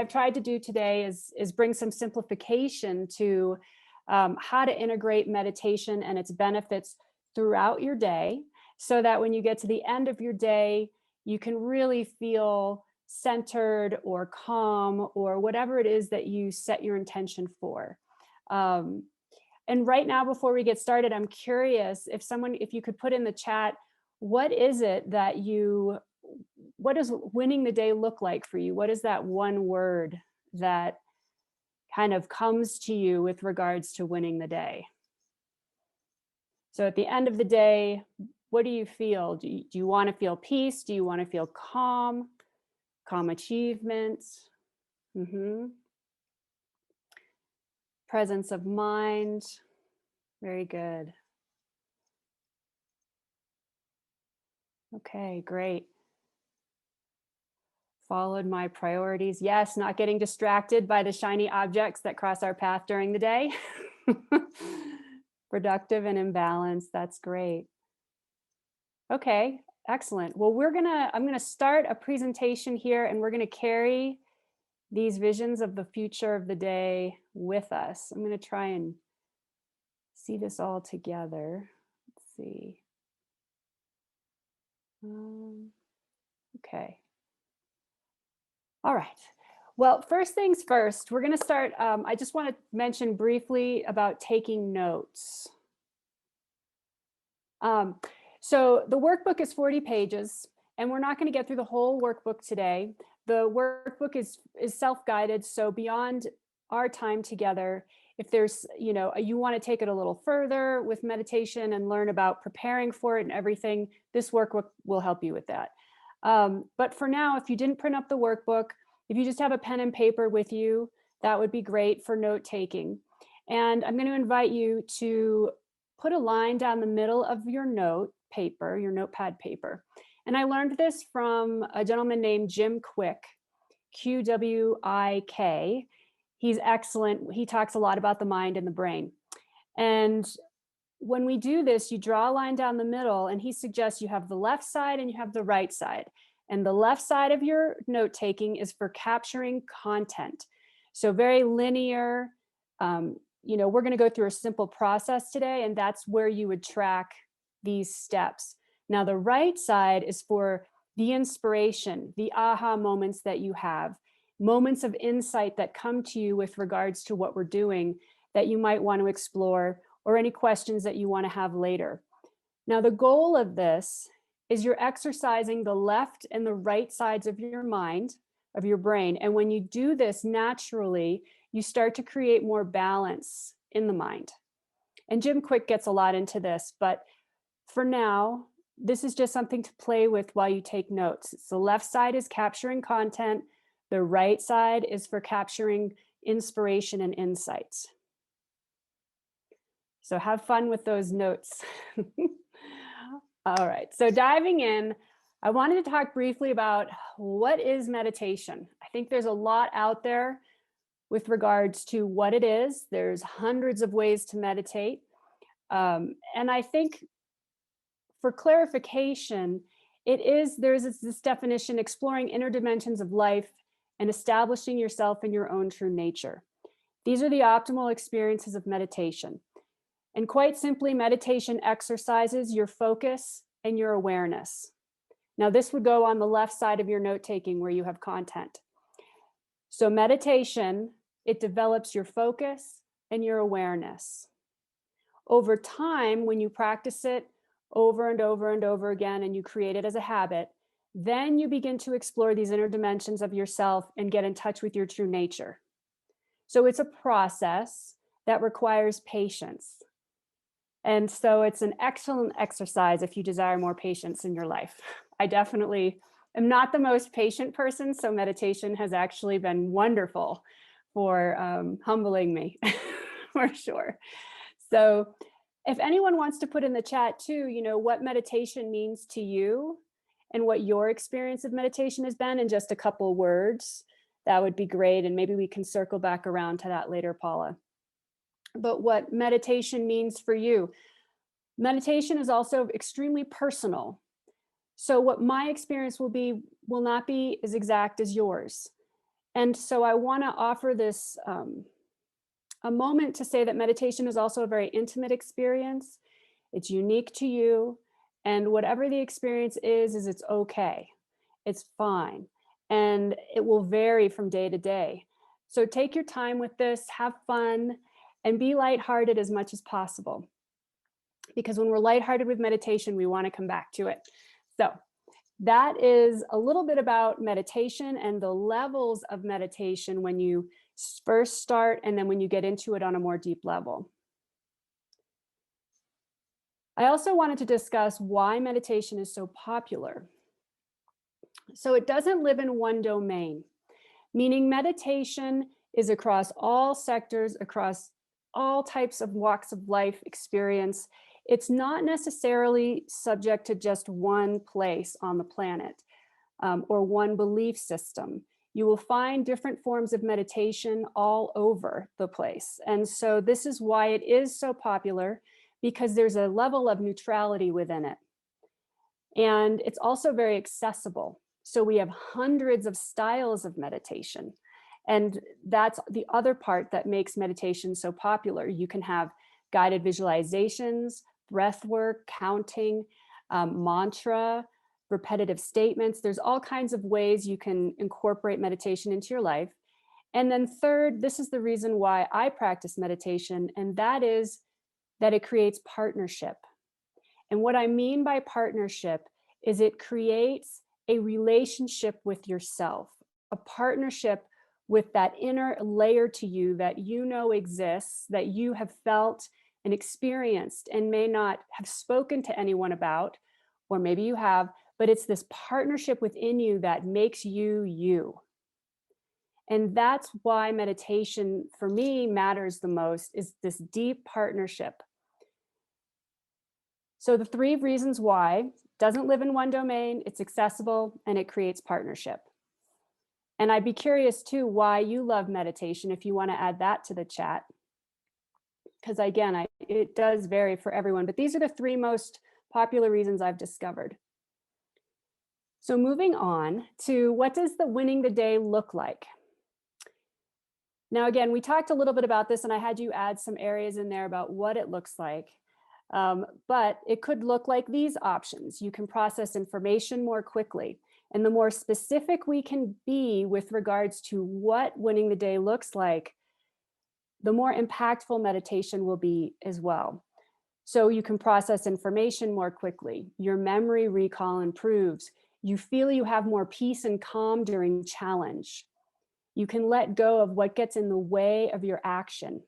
I've tried to do today is bring some simplification to how to integrate meditation and its benefits throughout your day, so that when you get to the end of your day, you can really feel centered or calm or whatever it is that you set your intention for. And right now, before we get started, I'm curious if you could put in the chat, what is it that what does winning the day look like for you? What is that one word that kind of comes to you with regards to winning the day? So at the end of the day, what do you feel? Do you want to feel peace? Do you want to feel calm achievements? Presence of mind. Very good. Okay, great. Followed my priorities. Yes, not getting distracted by the shiny objects that cross our path during the day. Productive and in balance. That's great. Okay, excellent. Well, I'm gonna start a presentation here, and we're gonna carry these visions of the future of the day with us. I'm gonna try and see this all together. Let's see. Okay. All right. Well, first things first, we're going to start. I just want to mention briefly about taking notes. So the workbook is 40 pages, and we're not going to get through the whole workbook today. The workbook is self-guided, so beyond our time together, if there's, you want to take it a little further with meditation and learn about preparing for it and everything, this workbook will help you with that. But for now, if you didn't print up the workbook, if you just have a pen and paper with you, that would be great for note taking. And I'm going to invite you to put a line down the middle of your note paper, your notepad paper. And I learned this from a gentleman named Jim Quick, Q-W-I-K. He's excellent. He talks a lot about the mind and the brain. And when we do this, you draw a line down the middle, and he suggests you have the left side and you have the right side. And the left side of your note taking is for capturing content. So very linear. We're going to go through a simple process today, and that's where you would track these steps. Now, the right side is for the inspiration, the aha moments that you have, moments of insight that come to you with regards to what we're doing that you might want to explore, or any questions that you want to have later. Now, the goal of this is you're exercising the left and the right sides of your mind, of your brain. And when you do this naturally, you start to create more balance in the mind. And Jim Quick gets a lot into this, but for now, this is just something to play with while you take notes. So the left side is capturing content. The right side is for capturing inspiration and insights. So have fun with those notes. All right, so diving in, I wanted to talk briefly about what is meditation. I think there's a lot out there with regards to what it is. There's hundreds of ways to meditate. And I think for clarification, there's this definition: exploring inner dimensions of life and establishing yourself in your own true nature. These are the optimal experiences of meditation. And quite simply, meditation exercises your focus and your awareness. Now, this would go on the left side of your note-taking where you have content. So meditation, it develops your focus and your awareness. Over time, when you practice it over and over and over again, and you create it as a habit, then you begin to explore these inner dimensions of yourself and get in touch with your true nature. So it's a process that requires patience. And so it's an excellent exercise if you desire more patience in your life. I definitely am not the most patient person, so meditation has actually been wonderful for humbling me, for sure. So if anyone wants to put in the chat too, what meditation means to you and what your experience of meditation has been in just a couple words, that would be great. And maybe we can circle back around to that later, Paula. But what meditation means for you. Meditation is also extremely personal. So what my experience will not be as exact as yours. And so I want to offer this a moment to say that meditation is also a very intimate experience. It's unique to you. And whatever the experience is it's okay. It's fine. And it will vary from day to day. So take your time with this, have fun, and be lighthearted as much as possible. Because when we're lighthearted with meditation, we want to come back to it. So that is a little bit about meditation and the levels of meditation when you first start and then when you get into it on a more deep level. I also wanted to discuss why meditation is so popular. So it doesn't live in one domain, meaning meditation is across all sectors, across all types of walks of life experience. It's not necessarily subject to just one place on the planet or one belief system. You will find different forms of meditation all over the place. And so this is why it is so popular, because there's a level of neutrality within it. And it's also very accessible. So we have hundreds of styles of meditation. And that's the other part that makes meditation so popular. You can have guided visualizations, breath work, counting, mantra, repetitive statements. There's all kinds of ways you can incorporate meditation into your life. And then third, this is the reason why I practice meditation, and that is that it creates partnership. And what I mean by partnership is it creates a relationship with yourself, a partnership with that inner layer to you that you know exists, that you have felt and experienced and may not have spoken to anyone about, or maybe you have, but it's this partnership within you that makes you you. And that's why meditation for me matters the most, is this deep partnership. So the three reasons why: doesn't live in one domain, it's accessible, and it creates partnership. And I'd be curious too why you love meditation, if you want to add that to the chat. Because again, it does vary for everyone, but these are the three most popular reasons I've discovered. So moving on to, what does the winning the day look like? Now, again, we talked a little bit about this, and I had you add some areas in there about what it looks like. But it could look like these options. You can process information more quickly. And the more specific we can be with regards to what winning the day looks like, the more impactful meditation will be as well. So you can process information more quickly. Your memory recall improves. You feel you have more peace and calm during challenge. You can let go of what gets in the way of your action.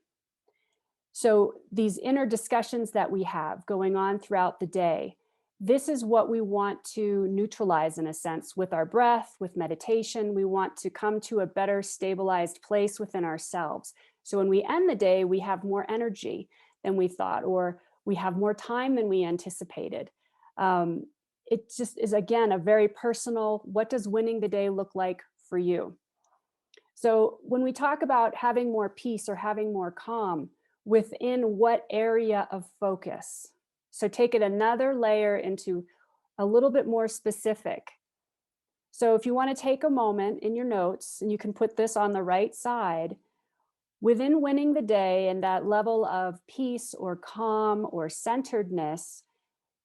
So these inner discussions that we have going on throughout the day, this is what we want to neutralize, in a sense, with our breath, with meditation. We want to come to a better stabilized place within ourselves. So when we end the day, we have more energy than we thought, or we have more time than we anticipated. It just is, again, a very personal, what does winning the day look like for you? So when we talk about having more peace or having more calm, within what area of focus? So take it another layer into a little bit more specific. So if you want to take a moment in your notes, and you can put this on the right side, within winning the day and that level of peace or calm or centeredness,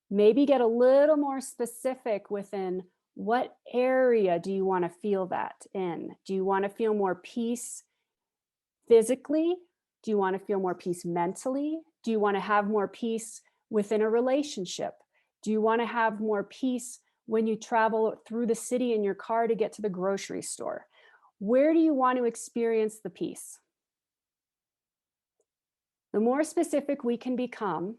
maybe get a little more specific within what area do you want to feel that in? Do you want to feel more peace physically? Do you want to feel more peace mentally? Do you want to have more peace within a relationship? Do you want to have more peace when you travel through the city in your car to get to the grocery store? Where do you want to experience the peace? The more specific we can become,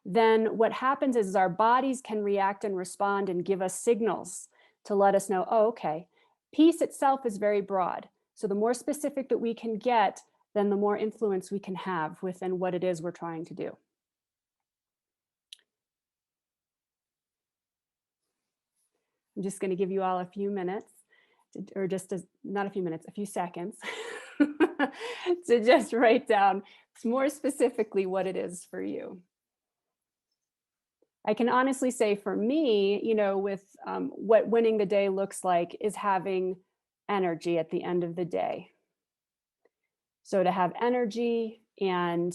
then what happens is our bodies can react and respond and give us signals to let us know, oh, okay, peace itself is very broad. So the more specific that we can get, then the more influence we can have within what it is we're trying to do. I'm just going to give you all a few minutes, or not a few minutes, a few seconds, to just write down more specifically what it is for you. I can honestly say for me, with what winning the day looks like is having energy at the end of the day. So to have energy and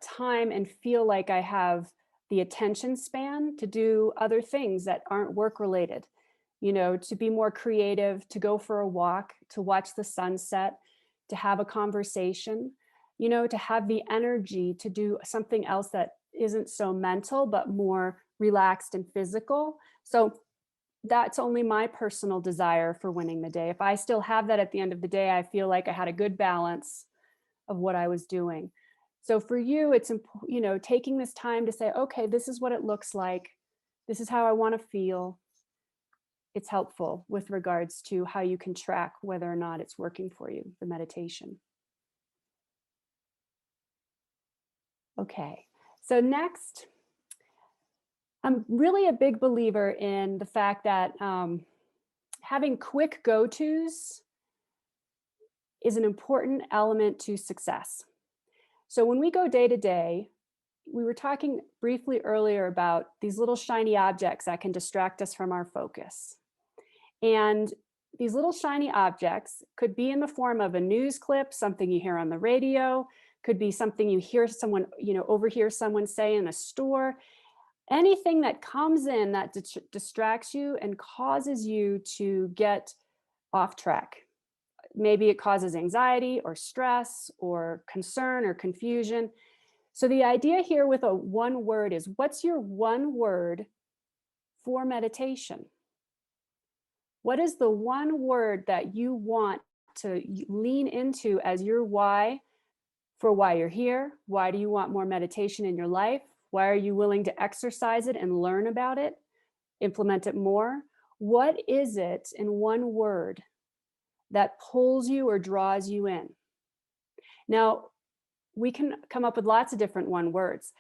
time and feel like I have the attention span to do other things that aren't work related, to be more creative, to go for a walk, to watch the sunset, to have a conversation, to have the energy to do something else that isn't so mental, but more relaxed and physical. So that's only my personal desire for winning the day. If I still have that at the end of the day, I feel like I had a good balance of what I was doing. So for you, it's taking this time to say, okay, this is what it looks like. This is how I want to feel. It's helpful with regards to how you can track whether or not it's working for you, the meditation. Okay, so next, I'm really a big believer in the fact that having quick go-tos is an important element to success. So when we go day to day, we were talking briefly earlier about these little shiny objects that can distract us from our focus. And these little shiny objects could be in the form of a news clip, something you hear on the radio, could be something you hear someone, overhear someone say in a store. Anything that comes in that distracts you and causes you to get off track. Maybe it causes anxiety or stress or concern or confusion. So the idea here with a one word is, what's your one word for meditation? What is the one word that you want to lean into as your why for why you're here? Why do you want more meditation in your life? Why are you willing to exercise it and learn about it, implement it more? What is it in one word that pulls you or draws you in? Now, we can come up with lots of different one words,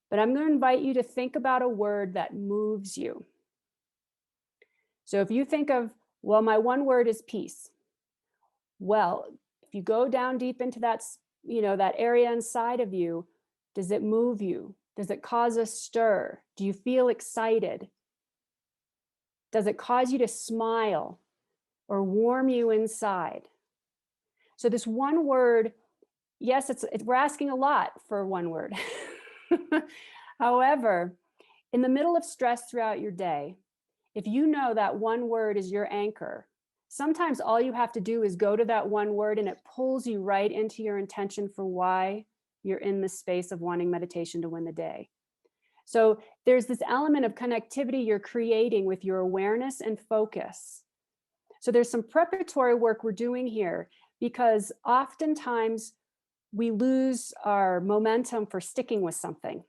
but I'm going to invite you to think about a word that moves you. So if you think of, well, my one word is peace. Well, if you go down deep into that, that area inside of you, does it move you? Does it cause a stir? Do you feel excited? Does it cause you to smile or warm you inside? So this one word, yes, we're asking a lot for one word. However, in the middle of stress throughout your day, if you know that one word is your anchor, sometimes all you have to do is go to that one word and it pulls you right into your intention for why you're in the space of wanting meditation to win the day. So there's this element of connectivity you're creating with your awareness and focus. So there's some preparatory work we're doing here, because oftentimes we lose our momentum for sticking with something.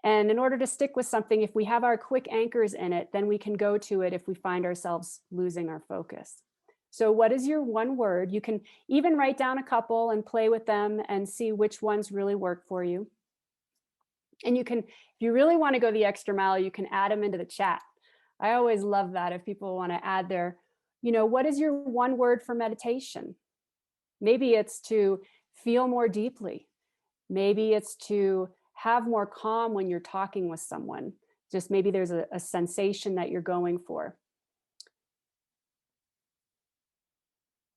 And in order to stick with something, if we have our quick anchors in it, then we can go to it if we find ourselves losing our focus. So what is your one word? You can even write down a couple and play with them and see which ones really work for you. And you can, if you really want to go the extra mile, you can add them into the chat. I always love that if people want to add their, what is your one word for meditation? Maybe it's to feel more deeply. Maybe it's to have more calm when you're talking with someone. Just maybe there's a sensation that you're going for.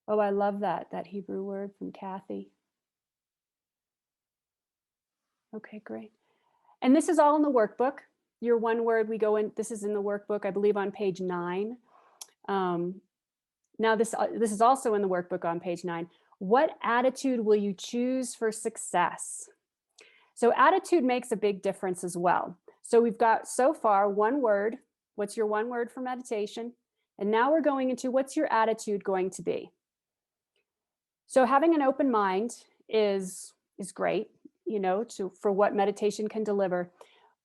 Oh, I love that Hebrew word from Kathy. Okay, great. And this is all in the workbook. Your one word, we go in, this is in the workbook, I believe on page 9. Now this is also in the workbook on page 9. What attitude will you choose for success? So attitude makes a big difference as well. So we've got so far one word. What's your one word for meditation? And now we're going into, what's your attitude going to be? So having an open mind is great, for what meditation can deliver.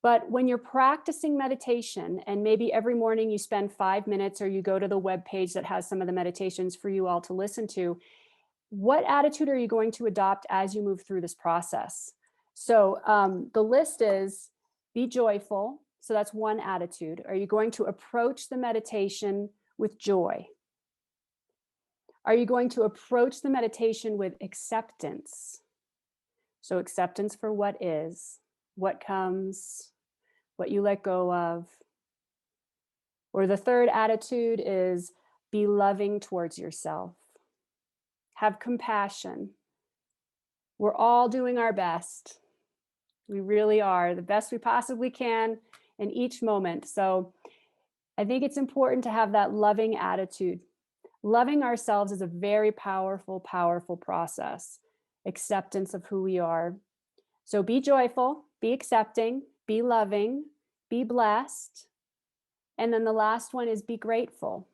But when you're practicing meditation, and maybe every morning you spend 5 minutes or you go to the web page that has some of the meditations for you all to listen to, what attitude are you going to adopt as you move through this process? So the list is, be joyful. So that's one attitude. Are you going to approach the meditation with joy? Are you going to approach the meditation with acceptance? So acceptance for what is, what comes, what you let go of. Or the third attitude is Be loving towards yourself. Have compassion. We're all doing our best. We really are, the best we possibly can in each moment. So I think it's important to have that loving attitude. Loving ourselves is a very powerful, powerful process. Acceptance of who we are. So be joyful, be accepting, be loving, be blessed. And then the last one is be grateful.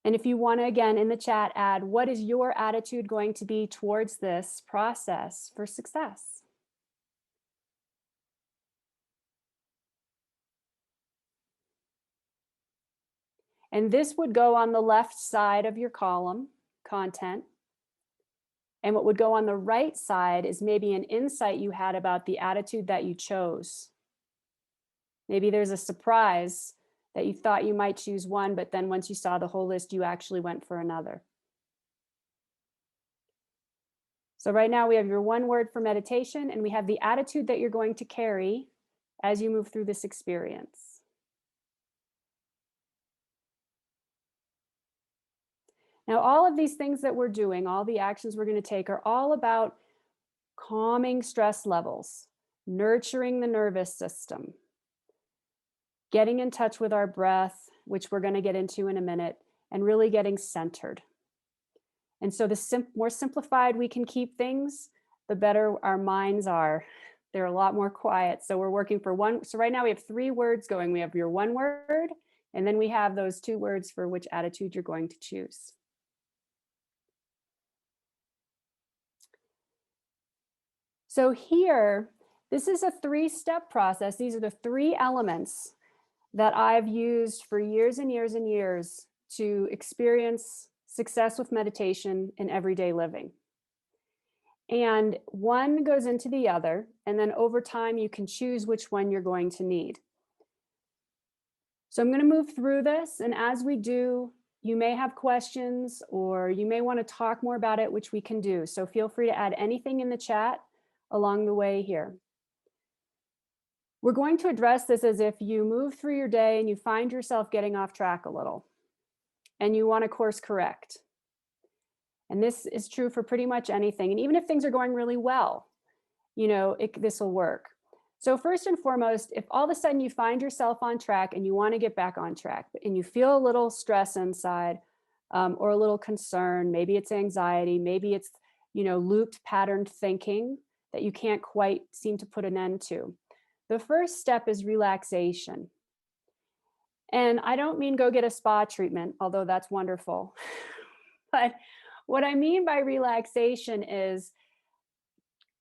And if you want to, again, in the chat, add, what is your attitude going to be towards this process for success? And this would go on the left side of your column, content. And what would go on the right side is maybe an insight you had about the attitude that you chose. Maybe there's a surprise that you thought you might choose one, but then once you saw the whole list, you actually went for another. So right now we have your one word for meditation, and we have the attitude that you're going to carry as you move through this experience. Now, all of these things that we're doing, all the actions we're going to take, are all about calming stress levels, nurturing the nervous system, getting in touch with our breath, which we're going to get into in a minute, and really getting centered. And so the more simplified we can keep things, the better our minds are. They're a lot more quiet. So we're working for one. So right now we have 3 words going. We have your one word, and then we have those 2 words for which attitude you're going to choose. So here, this is a 3-step process. These are the 3 elements that I've used for years and years and years to experience success with meditation in everyday living. And one goes into the other, and then over time you can choose which one you're going to need. So I'm going to move through this, and as we do, you may have questions or you may want to talk more about it, which we can do. So feel free to add anything in the chat along the way here. We're going to address this as if you move through your day and you find yourself getting off track a little and you want to course correct. And this is true for pretty much anything. And even if things are going really well, this will work. So first and foremost, if all of a sudden you find yourself on track and you want to get back on track and you feel a little stress inside or a little concern, maybe it's anxiety, maybe it's, looped patterned thinking that you can't quite seem to put an end to. The first step is relaxation. And I don't mean go get a spa treatment, although that's wonderful. But what I mean by relaxation is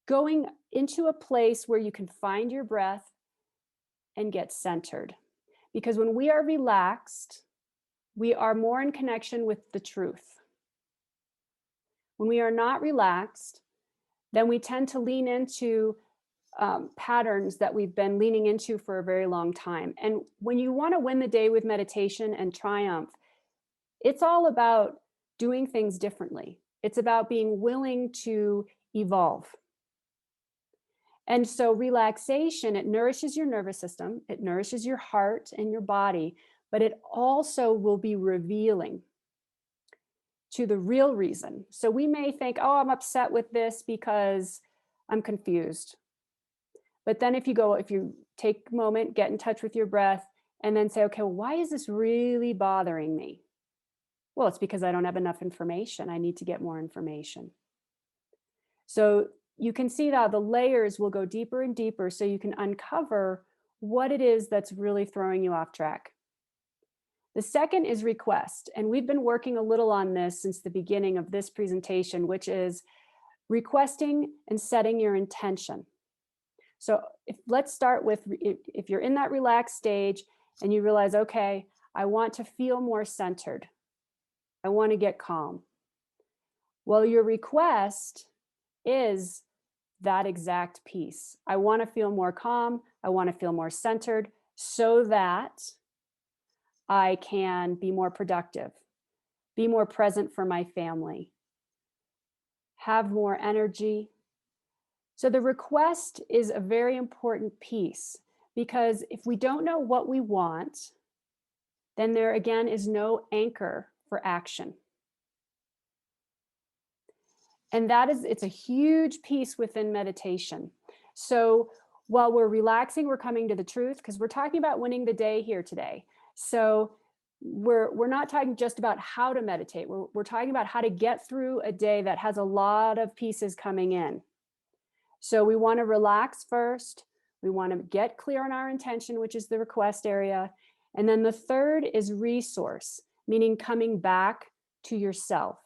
going into a place where you can find your breath and get centered. Because when we are relaxed, we are more in connection with the truth. When we are not relaxed, then we tend to lean into patterns that we've been leaning into for a very long time. And when you want to win the day with meditation and triumph, it's all about doing things differently. It's about being willing to evolve. And so relaxation, it nourishes your nervous system, it nourishes your heart and your body, but it also will be revealing to the real reason. So we may think, oh, I'm upset with this because I'm confused. But then if you take a moment, get in touch with your breath, and then say, okay, well, why is this really bothering me? Well, it's because I don't have enough information. I need to get more information. So you can see that the layers will go deeper and deeper so you can uncover what it is that's really throwing you off track. The second is request. And we've been working a little on this since the beginning of this presentation, which is requesting and setting your intention. So let's start with, if you're in that relaxed stage and you realize, okay, I want to feel more centered. I want to get calm. Well, your request is that exact piece. I want to feel more calm. I want to feel more centered so that I can be more productive, be more present for my family, have more energy. So the request is a very important piece Because if we don't know what we want, then there again is no anchor for action. And it's a huge piece within meditation. So while we're relaxing, we're coming to the truth because we're talking about winning the day here today. So we're not talking just about how to meditate. We're talking about how to get through a day that has a lot of pieces coming in. So we want to relax first. We want to get clear on our intention, which is the request area. And then the third is resource, meaning coming back to yourself.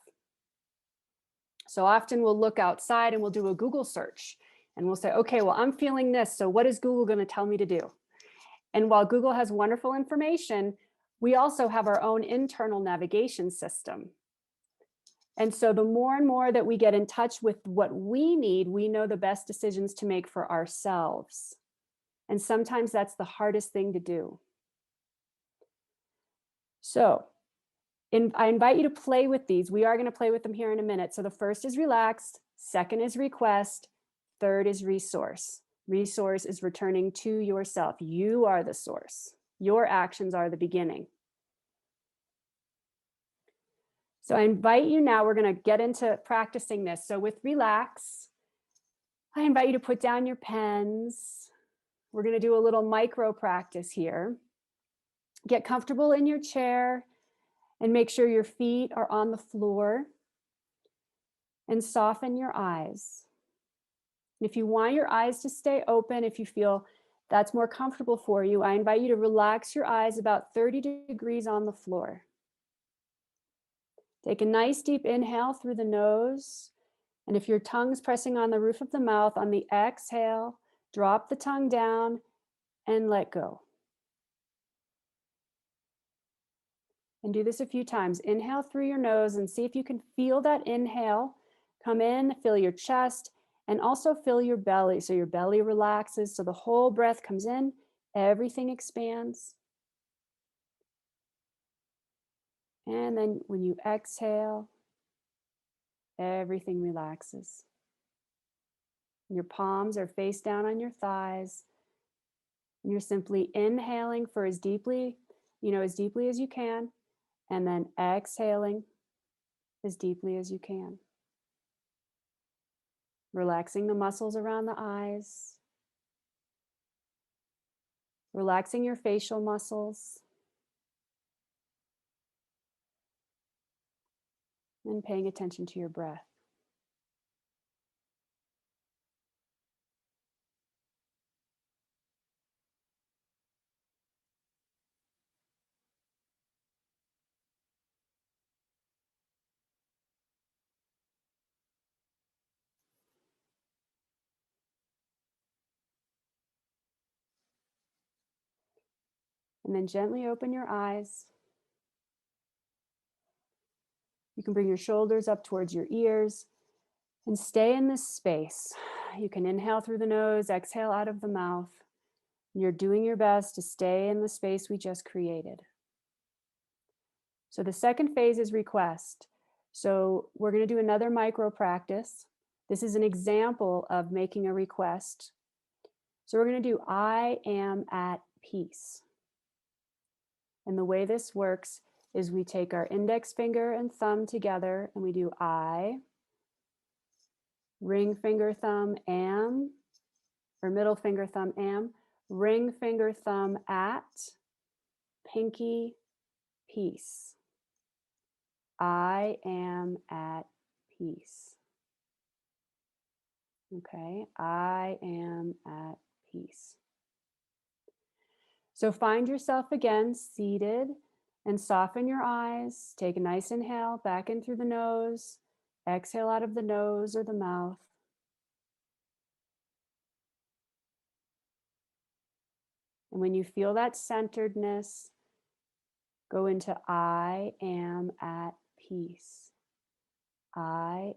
So often we'll look outside and we'll do a Google search and we'll say, okay, well, I'm feeling this. So what is Google going to tell me to do? And while Google has wonderful information, we also have our own internal navigation system. And so the more and more that we get in touch with what we need, we know the best decisions to make for ourselves. And sometimes that's the hardest thing to do. So I invite you to play with these. We are going to play with them here in a minute. So the first is relaxed, second is request, third is resource. Resource is returning to yourself. You are the source. Your actions are the beginning. So I invite you now, we're going to get into practicing this. So with relax, I invite you to put down your pens. We're going to do a little micro practice here. Get comfortable in your chair and make sure your feet are on the floor and soften your eyes. And if you want your eyes to stay open, if you feel that's more comfortable for you, I invite you to relax your eyes about 30 degrees on the floor. Take a nice deep inhale through the nose. And if your tongue's pressing on the roof of the mouth, on the exhale, drop the tongue down and let go. And do this a few times. Inhale through your nose and see if you can feel that inhale come in, fill your chest, and also fill your belly. So your belly relaxes. So the whole breath comes in, everything expands. And then when you exhale, everything relaxes. Your palms are face down on your thighs. And you're simply inhaling for as deeply as you can, and then exhaling as deeply as you can. Relaxing the muscles around the eyes. Relaxing your facial muscles. And paying attention to your breath. And then gently open your eyes. You can bring your shoulders up towards your ears and stay in this space. You can inhale through the nose, exhale out of the mouth. You're doing your best to stay in the space we just created. So the second phase is request. So we're going to do another micro practice. This is an example of making a request. So we're going to do I am at peace. And the way this works is we take our index finger and thumb together and we do I, ring finger thumb am, or middle finger thumb am, ring finger thumb at, pinky peace. I am at peace. Okay, I am at peace. So find yourself again seated and soften your eyes. Take a nice inhale back in through the nose. Exhale out of the nose or the mouth. And when you feel that centeredness, go into I am at peace. I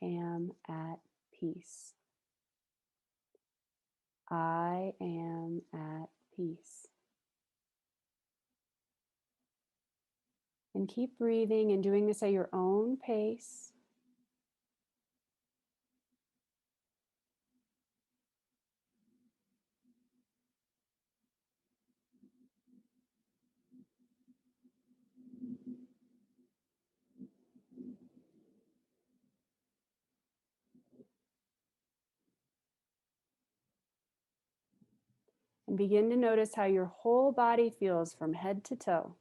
am at peace. I am at peace. And keep breathing and doing this at your own pace. And begin to notice how your whole body feels from head to toe.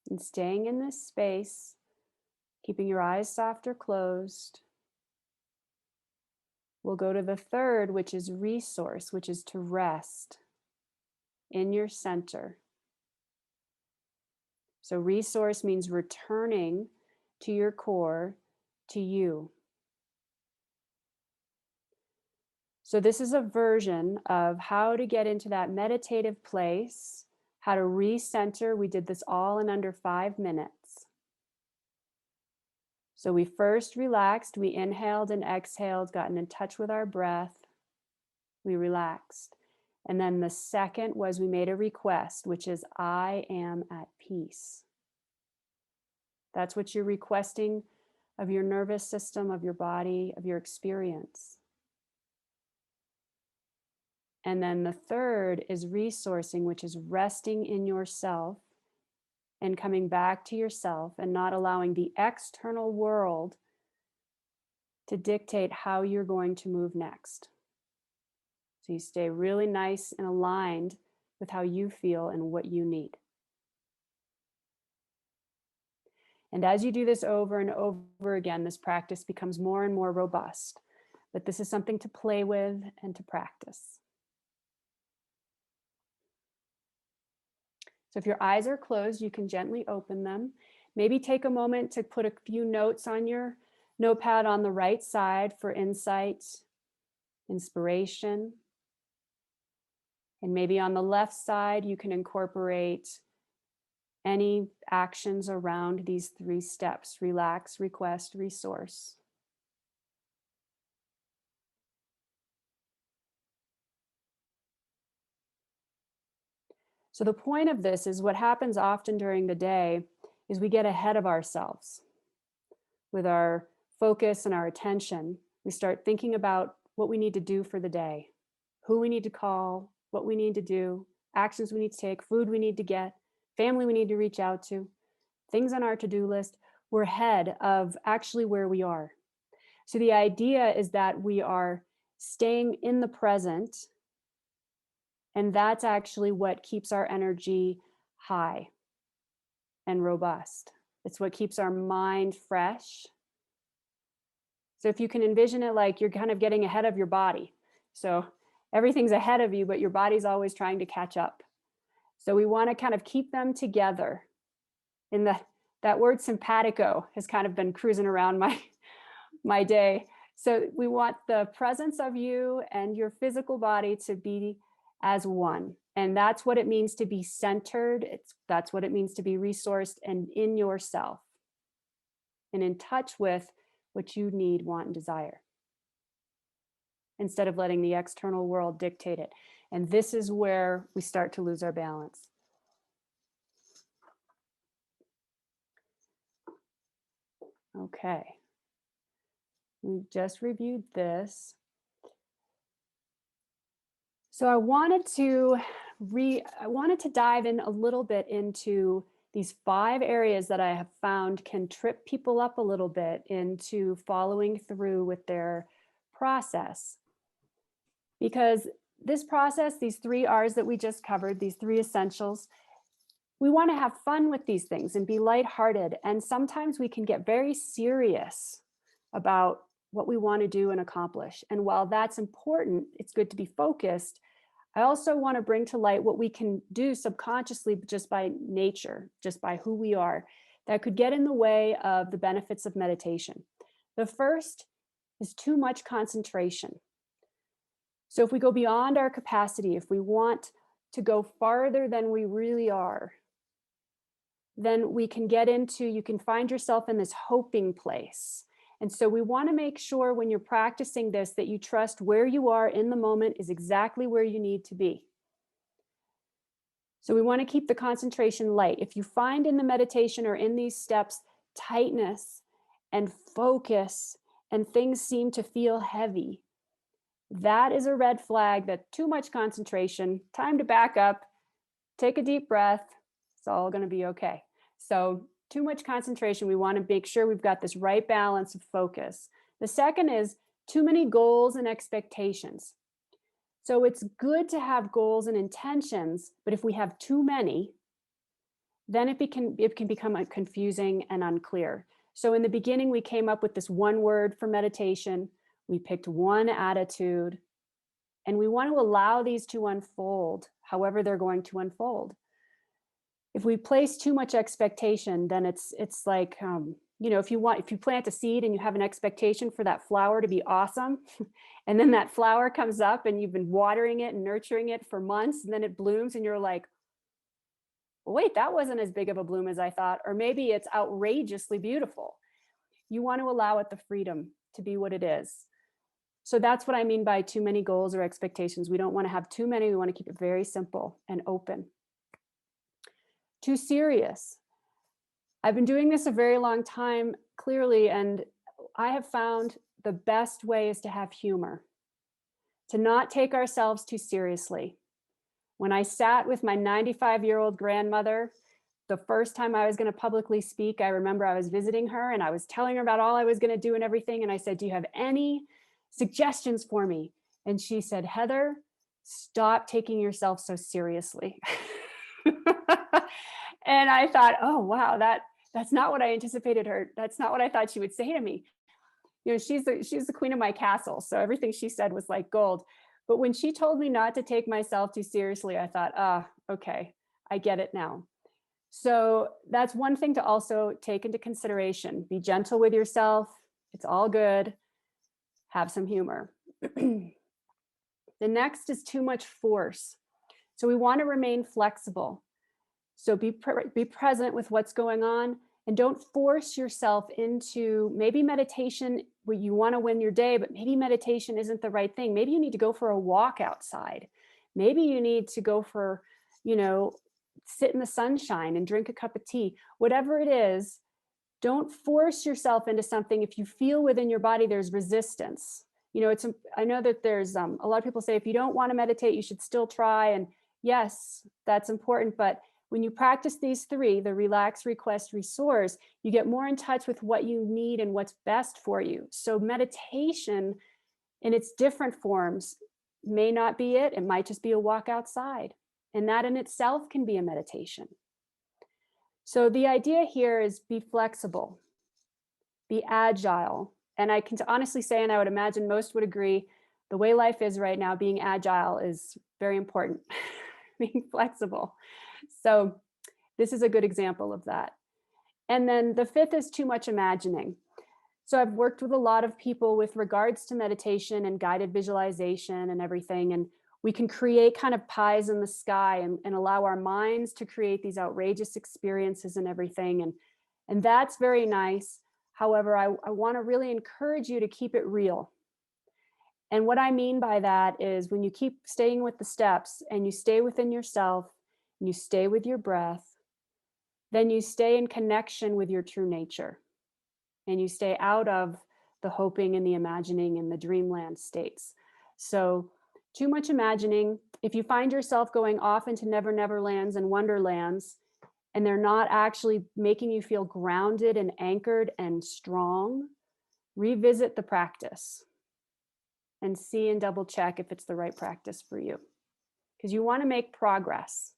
And staying in this space, keeping your eyes soft or closed, we'll go to the third, which is resource, which is to rest in your center. So resource means returning to your core, to you. So this is a version of how to get into that meditative place, how to recenter. We did this all in under 5 minutes. So we first relaxed, we inhaled and exhaled, gotten in touch with our breath, we relaxed. And then the second was we made a request, which is I am at peace. That's what you're requesting of your nervous system, of your body, of your experience. And then the third is resourcing, which is resting in yourself and coming back to yourself and not allowing the external world to dictate how you're going to move next. So you stay really nice and aligned with how you feel and what you need. And as you do this over and over again, this practice becomes more and more robust. But this is something to play with and to practice. So if your eyes are closed, you can gently open them. Maybe take a moment to put a few notes on your notepad on the right side for insight, inspiration. And maybe on the left side, you can incorporate any actions around these 3 steps: relax, request, resource. So the point of this is what happens often during the day is we get ahead of ourselves with our focus and our attention. We start thinking about what we need to do for the day, who we need to call, what we need to do, actions we need to take, food we need to get, family we need to reach out to, things on our to-do list. We're ahead of actually where we are. So the idea is that we are staying in the present, and that's actually what keeps our energy high and robust. It's what keeps our mind fresh. So if you can envision it like you're kind of getting ahead of your body. So everything's ahead of you, but your body's always trying to catch up. So we want to kind of keep them together. In that word simpatico has kind of been cruising around my day. So we want the presence of you and your physical body to be as one. And that's what it means to be centered. That's what it means to be resourced and in yourself and in touch with what you need, want, and desire, instead of letting the external world dictate it. And this is where we start to lose our balance. Okay. We've just reviewed this. So I wanted to dive in a little bit into these 5 areas that I have found can trip people up a little bit into following through with their process. Because this process, these 3 R's that we just covered, these 3 essentials, we want to have fun with these things and be lighthearted. And sometimes we can get very serious about what we want to do and accomplish. And while that's important, it's good to be focused. I also want to bring to light what we can do subconsciously just by nature, just by who we are, that could get in the way of the benefits of meditation. The first is too much concentration. So if we go beyond our capacity, if we want to go farther than we really are, then we can get into, you can find yourself in this hoping place. And so we want to make sure when you're practicing this that you trust where you are in the moment is exactly where you need to be. So we want to keep the concentration light. If you find in the meditation or in these steps tightness and focus and things seem to feel heavy, that is a red flag that too much concentration, time to back up, take a deep breath. It's all going to be okay. So too much concentration. We want to make sure we've got this right balance of focus. The second is too many goals and expectations. So it's good to have goals and intentions, but if we have too many, then it can become confusing and unclear. So in the beginning, we came up with this one word for meditation. We picked one attitude, and we want to allow these to unfold however they're going to unfold. If we place too much expectation, then it's like, if you plant a seed and you have an expectation for that flower to be awesome, and then that flower comes up and you've been watering it and nurturing it for months, and then it blooms and you're like, wait, that wasn't as big of a bloom as I thought, or maybe it's outrageously beautiful. You want to allow it the freedom to be what it is. So that's what I mean by too many goals or expectations. We don't want to have too many. We want to keep it very simple and open. Too serious. I've been doing this a very long time, clearly, and I have found the best way is to have humor, to not take ourselves too seriously. When I sat with my 95-year-old grandmother, the first time I was going to publicly speak, I remember I was visiting her and I was telling her about all I was going to do and everything. And I said, do you have any suggestions for me? And she said, Heather, stop taking yourself so seriously. And I thought, oh, wow, that's not what I anticipated her. That's not what I thought she would say to me. She's the queen of my castle. So everything she said was like gold. But when she told me not to take myself too seriously, I thought, okay, I get it now. So that's one thing to also take into consideration. Be gentle with yourself. It's all good. Have some humor. The next is too much force. So we want to remain flexible. So be present with what's going on, and don't force yourself into maybe meditation where you want to win your day, but maybe meditation isn't the right thing. Maybe you need to go for a walk outside. Maybe you need to go for, sit in the sunshine and drink a cup of tea. Whatever it is, don't force yourself into something if you feel within your body there's resistance. I know that there's a lot of people say if you don't want to meditate, you should still try. And yes, that's important. But when you practice these three, the relax, request, resource, you get more in touch with what you need and what's best for you. So meditation in its different forms may not be it. It might just be a walk outside. And that in itself can be a meditation. So the idea here is be flexible, be agile. And I can honestly say, and I would imagine most would agree, the way life is right now, being agile is very important, being flexible. So this is a good example of that. And then the fifth is too much imagining. So I've worked with a lot of people with regards to meditation and guided visualization and everything. And we can create kind of pies in the sky and allow our minds to create these outrageous experiences and everything. And that's very nice. However, I want to really encourage you to keep it real. And what I mean by that is when you keep staying with the steps and you stay within yourself, and you stay with your breath, then you stay in connection with your true nature. And you stay out of the hoping and the imagining and the dreamland states. So too much imagining. If you find yourself going off into never, never lands and wonderlands, and they're not actually making you feel grounded and anchored and strong, revisit the practice and see and double check if it's the right practice for you. Because you want to make progress.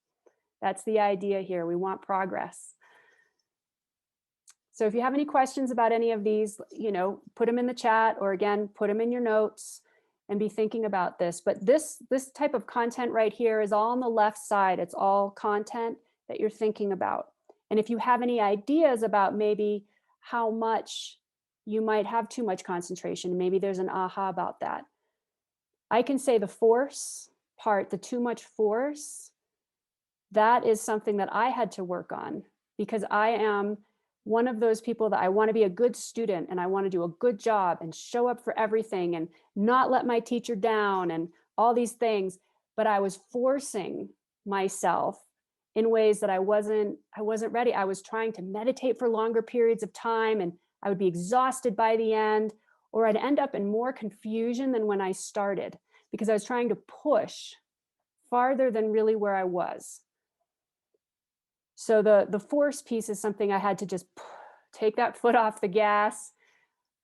That's the idea here. We want progress. So if you have any questions about any of these, put them in the chat, or again, put them in your notes and be thinking about this. But this type of content right here is all on the left side. It's all content that you're thinking about. And if you have any ideas about maybe how much you might have too much concentration, maybe there's an aha about that. I can say the force part, the too much force, that is something that I had to work on, because I am one of those people that I want to be a good student and I want to do a good job and show up for everything and not let my teacher down and all these things. But I was forcing myself in ways that I wasn't ready. I was trying to meditate for longer periods of time and I would be exhausted by the end, or I'd end up in more confusion than when I started because I was trying to push farther than really where I was. So the force piece is something I had to just take that foot off the gas,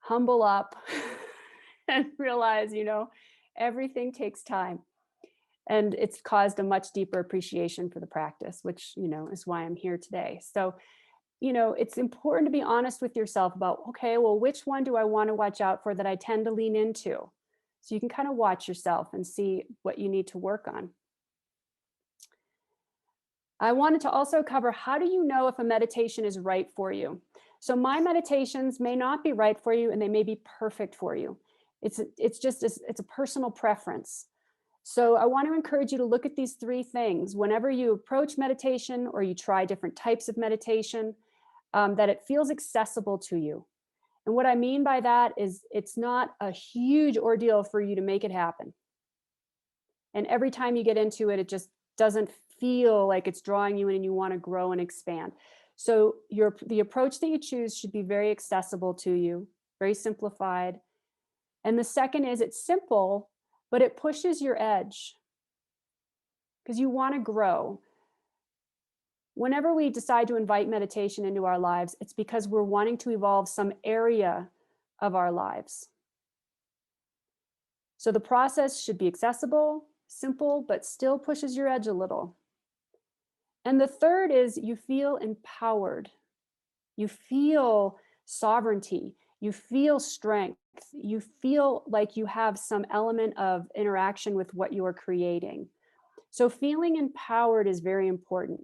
humble up, and realize, everything takes time. And it's caused a much deeper appreciation for the practice, which, is why I'm here today. So, it's important to be honest with yourself about, okay, well, which one do I want to watch out for that I tend to lean into? So you can kind of watch yourself and see what you need to work on. I wanted to also cover, how do you know if a meditation is right for you? So my meditations may not be right for you and they may be perfect for you. It's a personal preference. So I want to encourage you to look at these three things whenever you approach meditation or you try different types of meditation, that it feels accessible to you. And what I mean by that is it's not a huge ordeal for you to make it happen. And every time you get into it, it just doesn't feel like it's drawing you in and you want to grow and expand. So the approach that you choose should be very accessible to you, very simplified. And the second is, it's simple, but it pushes your edge because you want to grow. Whenever we decide to invite meditation into our lives, it's because we're wanting to evolve some area of our lives. So the process should be accessible, simple, but still pushes your edge a little. And the third is, you feel empowered. You feel sovereignty. You feel strength. You feel like you have some element of interaction with what you are creating. So feeling empowered is very important.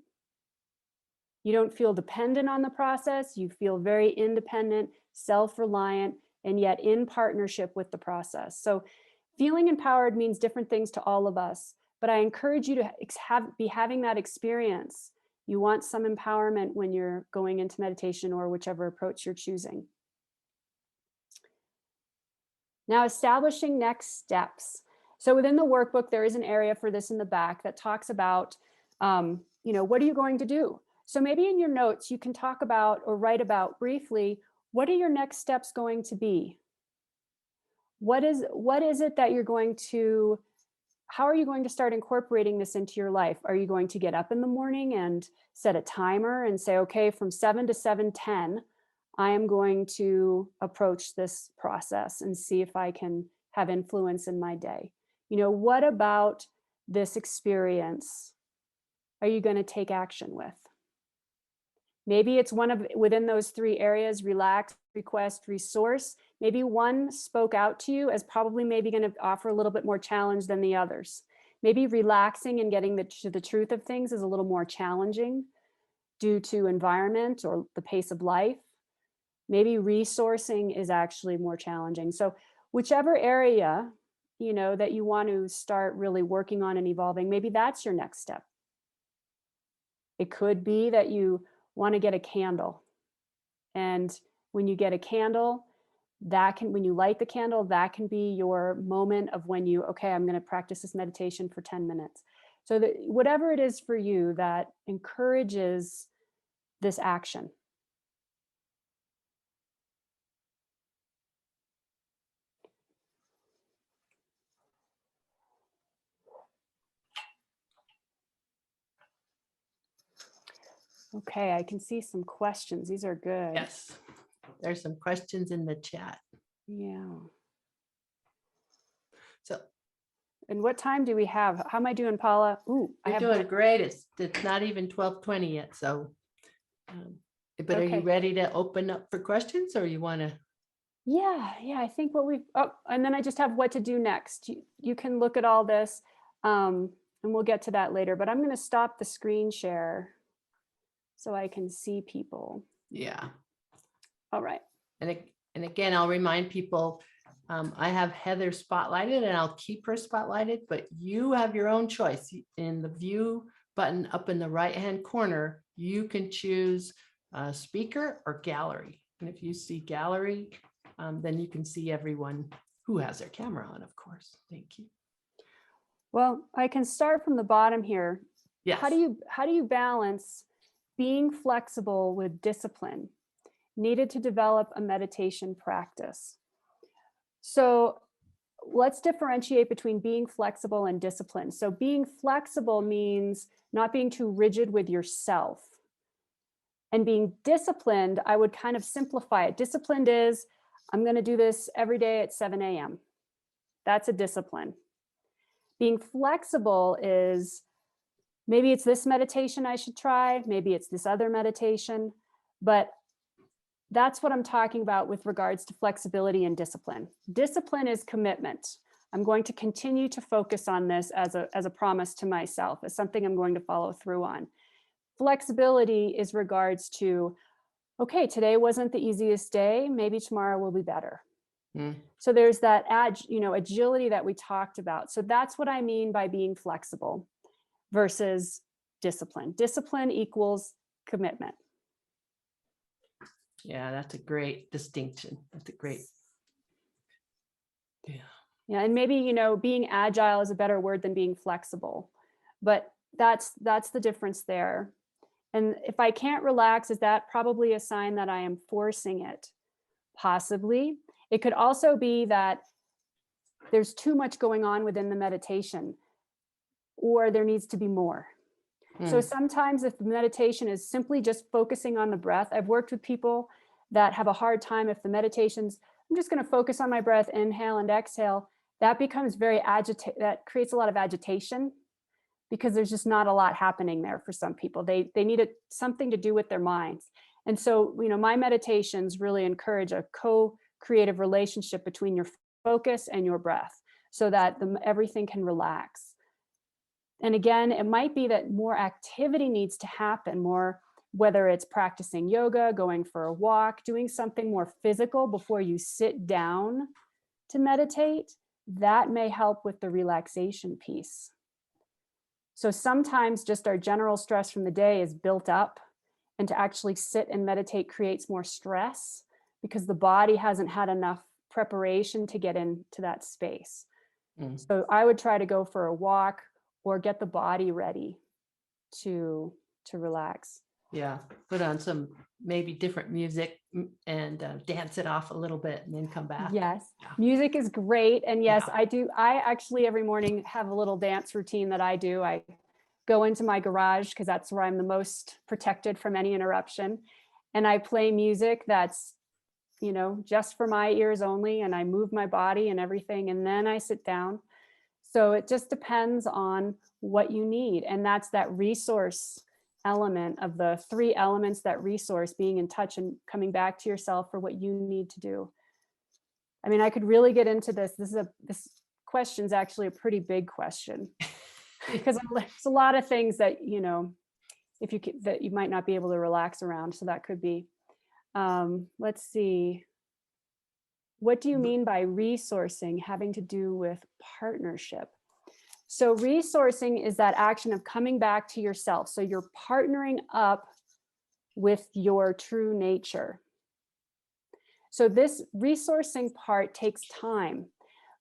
You don't feel dependent on the process. You feel very independent, self-reliant, and yet in partnership with the process. So feeling empowered means different things to all of us, but I encourage you to be having that experience. You want some empowerment when you're going into meditation or whichever approach you're choosing. Now, establishing next steps. So within the workbook, there is an area for this in the back that talks about, what are you going to do? So maybe in your notes, you can talk about or write about briefly, what are your next steps going to be? What is it that you're going to, how are you going to start incorporating this into your life? Are you going to get up in the morning and set a timer and say, okay, from 7 to 7:10, I am going to approach this process and see if I can have influence in my day? What about this experience are you going to take action with? Maybe it's within those three areas: relax, request, resource. Maybe one spoke out to you as probably maybe going to offer a little bit more challenge than the others. Maybe relaxing and getting to the truth of things is a little more challenging due to environment or the pace of life. Maybe resourcing is actually more challenging. So whichever area, that you want to start really working on and evolving, maybe that's your next step. It could be that you want to get a candle. And when you get a candle, when you light the candle, that can be your moment of when okay, I'm going to practice this meditation for 10 minutes. So that whatever it is for you that encourages this action. Okay, I can see some questions. These are good. Yes, there's some questions in the chat. Yeah. So, and what time do we have? How am I doing, Paula? you're doing great. It's not even 12:20 yet. So, but okay. Are you ready to open up for questions, or you want to? Yeah, I think and then I just have what to do next. You can look at all this, and we'll get to that later, but I'm going to stop the screen share so I can see people. Yeah. All right. And again, I'll remind people, I have Heather spotlighted and I'll keep her spotlighted, but you have your own choice. In the view button up in the right-hand corner, you can choose speaker or gallery. And if you see gallery, then you can see everyone who has their camera on, of course. Thank you. Well, I can start from the bottom here. Yes. How do you balance being flexible with discipline needed to develop a meditation practice? So let's differentiate between being flexible and discipline. So being flexible means not being too rigid with yourself. And being disciplined, I would kind of simplify it. Disciplined is, I'm going to do this every day at 7 a.m. That's a discipline. Being flexible is, maybe it's this meditation I should try, maybe it's this other meditation, but that's what I'm talking about with regards to flexibility and discipline. Discipline is commitment. I'm going to continue to focus on this as a promise to myself, as something I'm going to follow through on. Flexibility is regards to, okay, today wasn't the easiest day, maybe tomorrow will be better. So there's that agility that we talked about. So that's what I mean by being flexible versus discipline. Discipline equals commitment. Yeah, that's a great distinction. That's a great. Yeah. Yeah, and maybe, being agile is a better word than being flexible, but that's the difference there. And if I can't relax, is that probably a sign that I am forcing it? Possibly. It could also be that there's too much going on within the meditation, or there needs to be more. So sometimes if the meditation is simply just focusing on the breath, I've worked with people that have a hard time if the meditation's, I'm just going to focus on my breath, inhale and exhale, that becomes very that creates a lot of agitation, because there's just not a lot happening there for some people. They need something to do with their minds. And so, my meditations really encourage a co-creative relationship between your focus and your breath, so that everything can relax. And again, it might be that more activity needs to happen, more, whether it's practicing yoga, going for a walk, doing something more physical before you sit down to meditate, that may help with the relaxation piece. So sometimes just our general stress from the day is built up, and to actually sit and meditate creates more stress because the body hasn't had enough preparation to get into that space. So I would try to go for a walk or get the body ready to relax. Yeah, put on some maybe different music and dance it off a little bit and then come back. Yes, Yeah. music is great. And yes, Yeah. I actually every morning have a little dance routine that I do. I go into my garage because that's where I'm the most protected from any interruption. And I play music that's, just for my ears only. And I move my body and everything. And then I sit down. So it just depends on what you need. And that's that resource element of the 3 elements, that resource, being in touch and coming back to yourself for what you need to do. I mean, I could really get into this. This question is actually a pretty big question because there's a lot of things that, that you might not be able to relax around. So that could be, let's see. What do you mean by resourcing having to do with partnership? So resourcing is that action of coming back to yourself. So you're partnering up with your true nature. So this resourcing part takes time,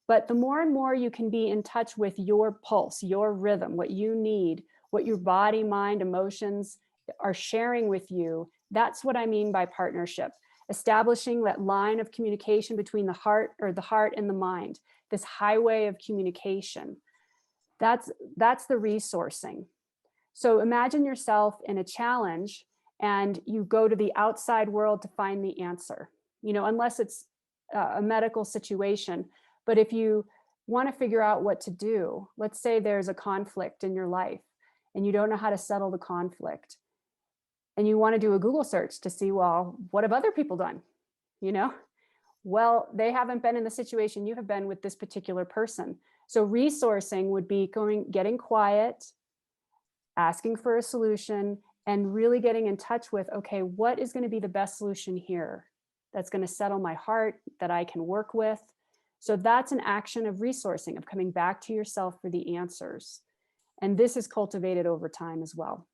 but the more and more you can be in touch with your pulse, your rhythm, what you need, what your body, mind, emotions are sharing with you, that's what I mean by partnership. Establishing that line of communication between the heart and the mind, this highway of communication. That's the resourcing. So imagine yourself in a challenge and you go to the outside world to find the answer, unless it's a medical situation. But if you want to figure out what to do, let's say there's a conflict in your life and you don't know how to settle the conflict. And you want to do a Google search to see, well, what have other people done? Well, they haven't been in the situation you have been with this particular person. So resourcing would be getting quiet, asking for a solution, and really getting in touch with, okay, what is going to be the best solution here that's going to settle my heart, that I can work with? So that's an action of resourcing, of coming back to yourself for the answers. And this is cultivated over time as well.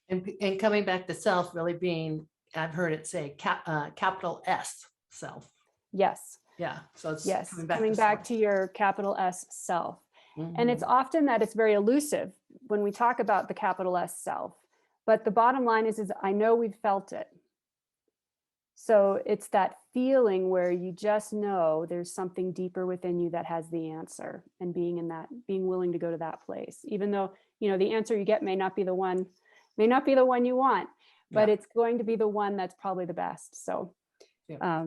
And coming back to self really being, I've heard it say capital S, self. Yes. Yeah. So it's coming back to your capital S self. And it's often that it's very elusive when we talk about the capital S self. But the bottom line is I know we've felt it. So it's that feeling where you just know there's something deeper within you that has the answer, and being willing to go to that place, even though, the answer you get may not be the one you want. but Yeah. it's going to be the one that's probably the best. So, Yeah.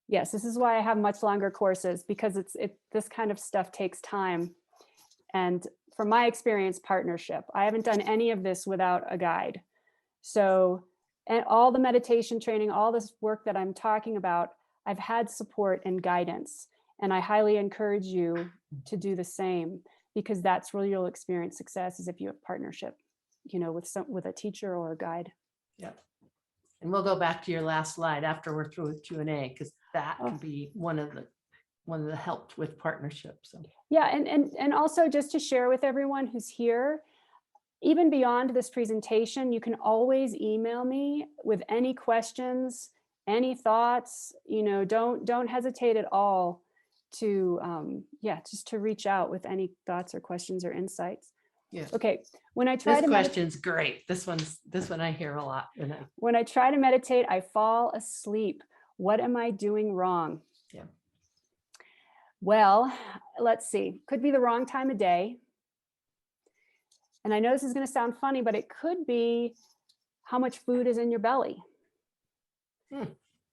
yes, this is why I have much longer courses, because this kind of stuff takes time. And from my experience, partnership. I haven't done any of this without a guide. So, and all the meditation training, all this work that I'm talking about, I've had support and guidance. And I highly encourage you to do the same, because that's where you'll experience success, is if you have partnership, with a teacher or a guide. Yeah. And we'll go back to your last slide after we're through with Q&A, because that Oh. can be one of the helps with partnership. So Yeah, and also just to share with everyone who's here, even beyond this presentation, you can always email me with any questions, any thoughts. Don't hesitate at all to just to reach out with any thoughts or questions or insights. yeah. Okay, when I try This to question's great. This one I hear a lot. when I try to meditate, I fall asleep. What am I doing wrong? Yeah. Well, let's see. Could be the wrong time of day. And I know this is going to sound funny, but it could be how much food is in your belly.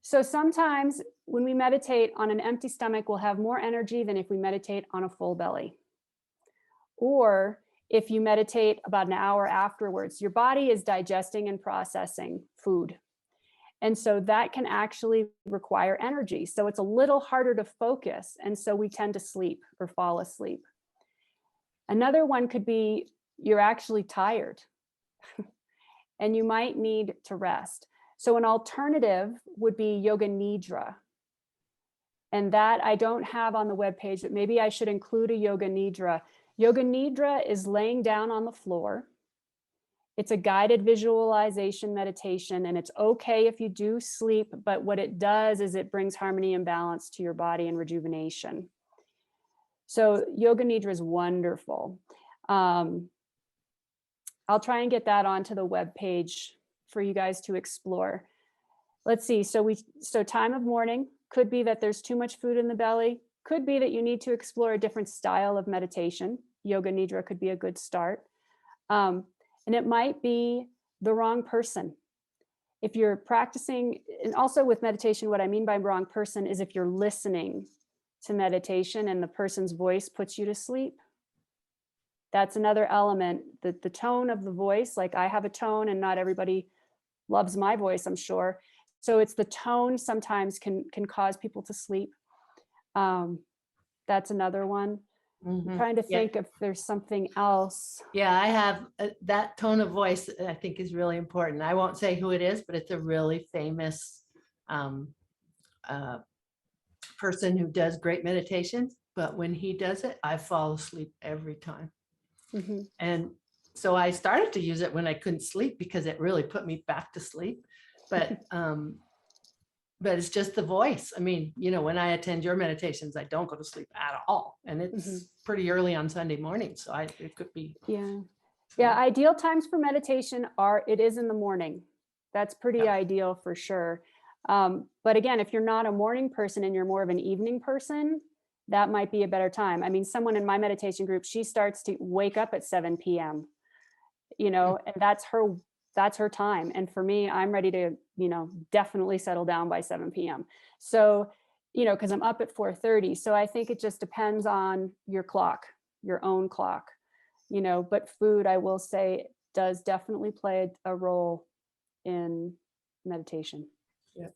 So sometimes when we meditate on an empty stomach, we'll have more energy than if we meditate on a full belly. Or if you meditate about an hour afterwards, your body is digesting and processing food. And so that can actually require energy. So it's a little harder to focus. And so we tend to sleep or fall asleep. Another one could be you're actually tired and you might need to rest. So an alternative would be yoga nidra. And that I don't have on the webpage, but maybe I should include a yoga nidra. Yoga nidra is laying down on the floor. It's a guided visualization meditation, and it's okay if you do sleep, but what it does is it brings harmony and balance to your body and rejuvenation. So yoga nidra is wonderful. I'll try and get that onto the webpage for you guys to explore. Let's see. So time of morning could be that there's too much food in the belly. Could be that you need to explore a different style of meditation. Yoga nidra could be a good start. And it might be the wrong person. If you're practicing, and also with meditation, what I mean by wrong person is if you're listening to meditation and the person's voice puts you to sleep. That's another element, that the tone of the voice, like I have a tone and not everybody loves my voice, I'm sure. So it's the tone sometimes can cause people to sleep. That's another one. I'm trying to think if there's something else. Yeah, I have that tone of voice I think is really important. I won't say who it is, but it's a really famous person who does great meditations. But when he does it, I fall asleep every time. Mm-hmm. And so I started to use it when I couldn't sleep because it really put me back to sleep. But it's just the voice. I mean, when I attend your meditations, I don't go to sleep at all. And it's pretty early on Sunday morning. So it could be. Yeah. Yeah. Ideal times for meditation it is in the morning. That's pretty ideal for sure. But again, if you're not a morning person and you're more of an evening person, that might be a better time. I mean, someone in my meditation group, she starts to wake up at 7 p.m., and that's her time. And for me, I'm ready to, definitely settle down by 7 p.m. So, because I'm up at 4:30. So I think it just depends on your clock, your own clock, but food, I will say, does definitely play a role in meditation. Yeah.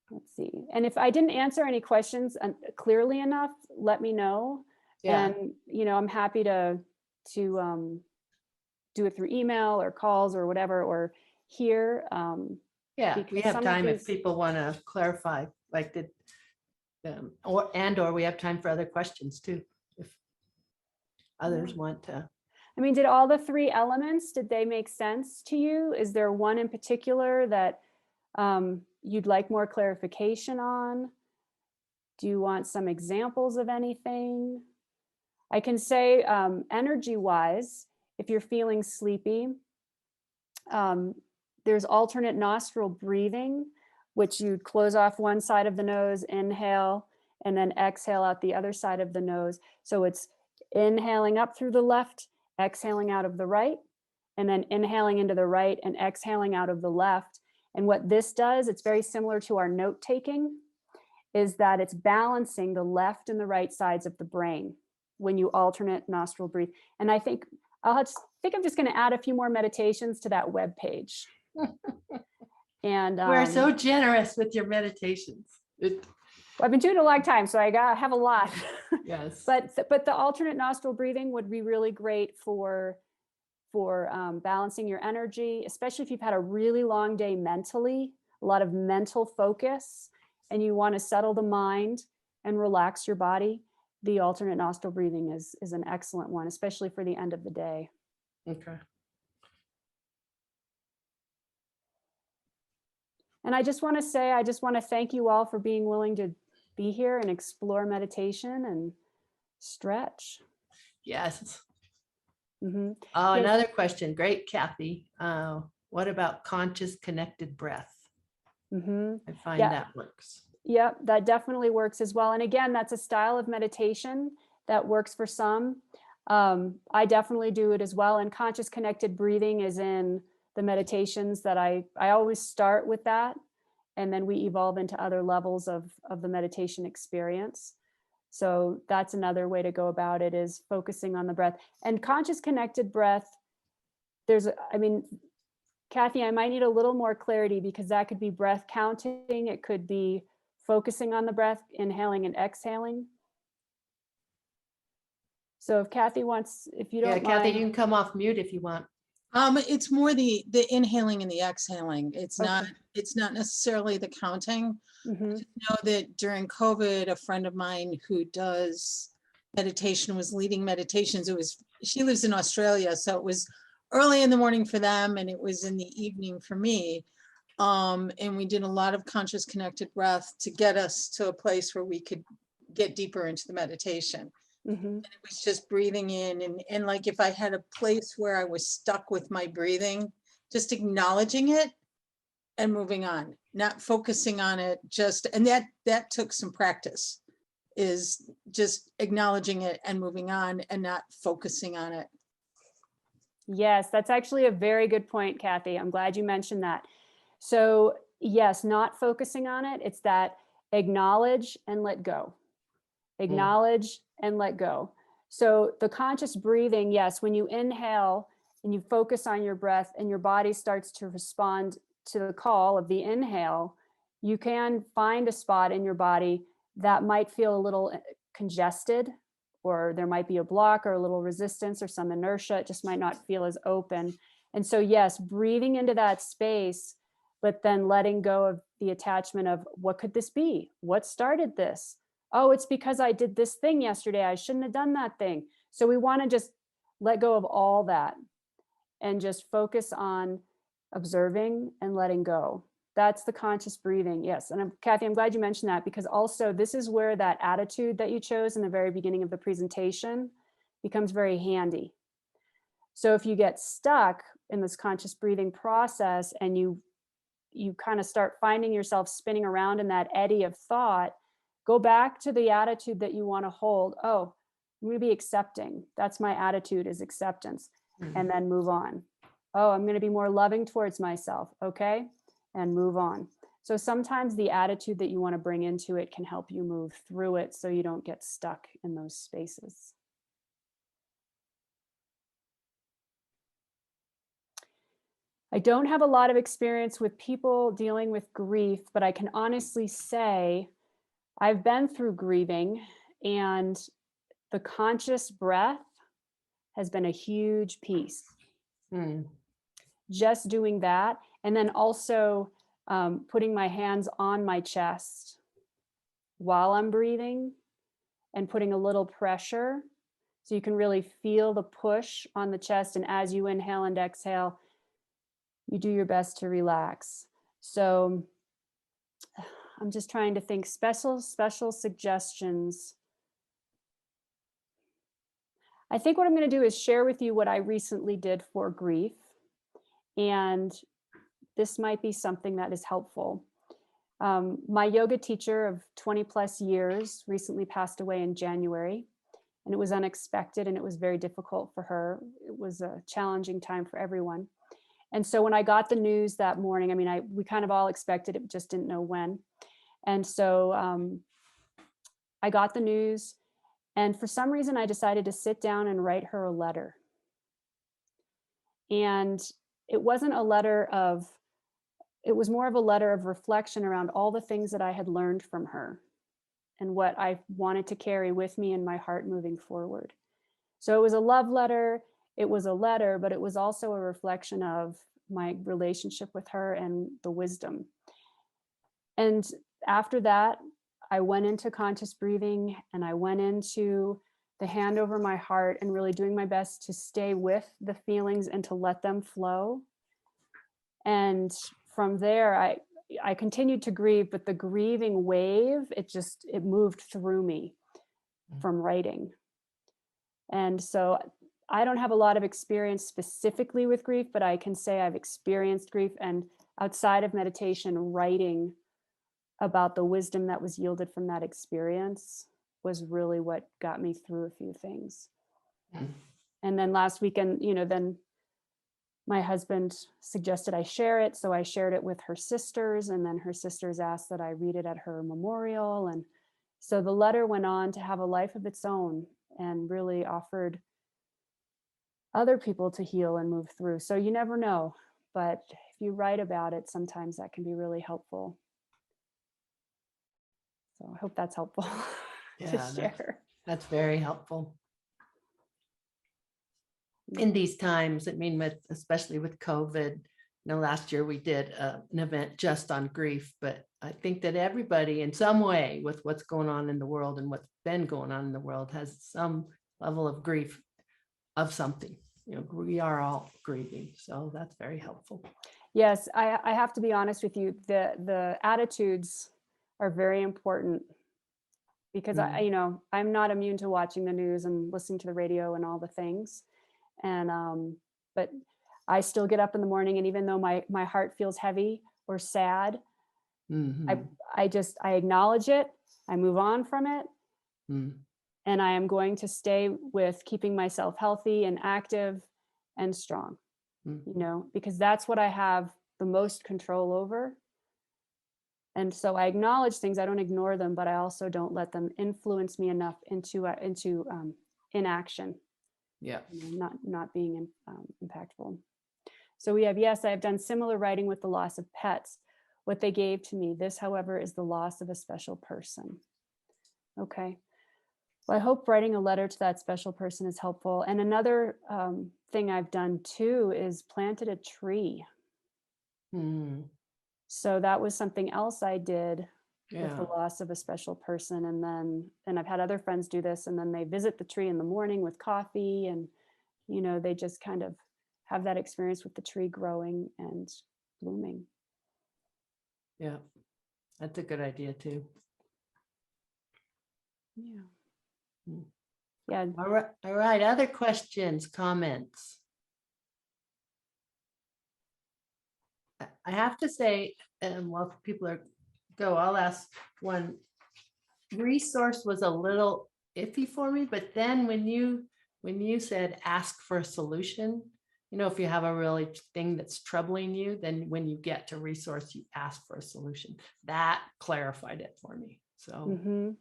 Let's see. And if I didn't answer any questions clearly enough, let me know. Yeah. And, I'm happy to do it through email or calls or whatever, or here. We have time if people want to clarify, like or we have time for other questions too, if others want to. I mean, did all the three elements, did they make sense to you? Is there one in particular that you'd like more clarification on? Do you want some examples of anything? I can say energy-wise, if you're feeling sleepy, there's alternate nostril breathing, which you'd close off one side of the nose, inhale, and then exhale out the other side of the nose. So it's inhaling up through the left, exhaling out of the right. and then inhaling into the right and exhaling out of the left. And what this does, it's very similar to our note taking, is that it's balancing the left and the right sides of the brain when you alternate nostril breathe. And I think I'm just going to add a few more meditations to that web page. And we're so generous with your meditations. I've been doing it a long time, so I have a lot. Yes. But the alternate nostril breathing would be really great for balancing your energy, especially if you've had a really long day mentally, a lot of mental focus, and you want to settle the mind and relax your body. The alternate nostril breathing is an excellent one, especially for the end of the day. Okay. And I just want to thank you all for being willing to be here and explore meditation and stretch. Yes. Mm-hmm. Oh, yes. Another question. Great, Kathy. What about conscious connected breath? Mm-hmm. I find that works. Yep, that definitely works as well. And again, that's a style of meditation that works for some. I definitely do it as well. And conscious connected breathing is in the meditations that I always start with that. And then we evolve into other levels of the meditation experience. So that's another way to go about it, is focusing on the breath. And conscious connected breath, Kathy, I might need a little more clarity, because that could be breath counting. It could be focusing on the breath, inhaling and exhaling. So if Kathy wants, if you don't mind. Kathy, you can come off mute if you want. It's more the inhaling and the exhaling. It's Okay. not necessarily the counting. Mm-hmm. I know that during COVID, a friend of mine who does meditation was leading meditations. She lives in Australia, so it was early in the morning for them, and it was in the evening for me. And we did a lot of conscious connected breath to get us to a place where we could get deeper into the meditation. Mm-hmm. And it was just breathing in, and like if I had a place where I was stuck with my breathing, just acknowledging it and moving on, not focusing on it, and that took some practice, is just acknowledging it and moving on and not focusing on it. Yes, that's actually a very good point, Kathy. I'm glad you mentioned that. So yes, not focusing on it. It's that acknowledge and let go. Acknowledge and let go. So the conscious breathing, yes, when you inhale and you focus on your breath and your body starts to respond to the call of the inhale, you can find a spot in your body that might feel a little congested, or there might be a block or a little resistance or some inertia. It just might not feel as open. And so yes, breathing into that space, but then letting go of the attachment of, what could this be? What started this? Oh, it's because I did this thing yesterday. I shouldn't have done that thing. So we want to just let go of all that and just focus on observing and letting go. That's the conscious breathing. Yes. And Kathy, I'm glad you mentioned that, because also this is where that attitude that you chose in the very beginning of the presentation becomes very handy. So if you get stuck in this conscious breathing process and you kind of start finding yourself spinning around in that eddy of thought, go back to the attitude that you want to hold. Oh, I'm going to be accepting. That's my attitude, is acceptance. Mm-hmm. And then move on. Oh, I'm going to be more loving towards myself. Okay. And move on. So sometimes the attitude that you want to bring into it can help you move through it so you don't get stuck in those spaces. I don't have a lot of experience with people dealing with grief, but I can honestly say I've been through grieving, and the conscious breath has been a huge piece. Just doing that. And then also putting my hands on my chest while I'm breathing and putting a little pressure. So you can really feel the push on the chest. And as you inhale and exhale, you do your best to relax. So I'm just trying to think special suggestions. I think what I'm going to do is share with you what I recently did for grief. And this might be something that is helpful. My yoga teacher of 20 plus years recently passed away in January. and it was unexpected and it was very difficult for her. It was a challenging time for everyone. And so when I got the news that morning, I mean, we kind of all expected it, just didn't know when. And so I got the news, and for some reason I decided to sit down and write her a letter. And it wasn't a letter of, it was more of a letter of reflection around all the things that I had learned from her and what I wanted to carry with me in my heart moving forward. So it was a love letter, it was a letter, but it was also a reflection of my relationship with her and the wisdom. And after that, I went into conscious breathing, and I went into the hand over my heart and really doing my best to stay with the feelings and to let them flow. And from there, I continued to grieve, but the grieving wave, it moved through me from writing. And so I don't have a lot of experience specifically with grief, but I can say I've experienced grief, and outside of meditation, writing about the wisdom that was yielded from that experience was really what got me through a few things. And then last weekend, then my husband suggested I share it. So I shared it with her sisters, and then her sisters asked that I read it at her memorial. And so the letter went on to have a life of its own and really offered other people to heal and move through. So you never know, but if you write about it, sometimes that can be really helpful. So I hope that's helpful to share. That's very helpful. In these times, I mean, especially with COVID, last year we did an event just on grief, but I think that everybody in some way with what's going on in the world and what's been going on in the world has some level of grief of something. We are all grieving, so that's very helpful. Yes, I have to be honest with you. The attitudes are very important, because I'm not immune to watching the news and listening to the radio and all the things. And but I still get up in the morning, and even though my heart feels heavy or sad, I acknowledge it, I move on from it, and I am going to stay with keeping myself healthy and active and strong, because that's what I have the most control over. And so I acknowledge things, I don't ignore them, but I also don't let them influence me enough into inaction. Yeah. Not being impactful. So we have, yes, I have done similar writing with the loss of pets, what they gave to me. This, however, is the loss of a special person. Okay. Well, I hope writing a letter to that special person is helpful. And another thing I've done too is planted a tree. So that was something else I did with the loss of a special person. And I've had other friends do this, and then they visit the tree in the morning with coffee, and, they just kind of have that experience with the tree growing and blooming. Yeah, that's a good idea too. Yeah. Yeah. All right. Other questions, comments? I have to say, while people I'll ask one. Resource was a little iffy for me, but then when you said ask for a solution, if you have a really thing that's troubling you, then when you get to resource, you ask for a solution. That clarified it for me. So.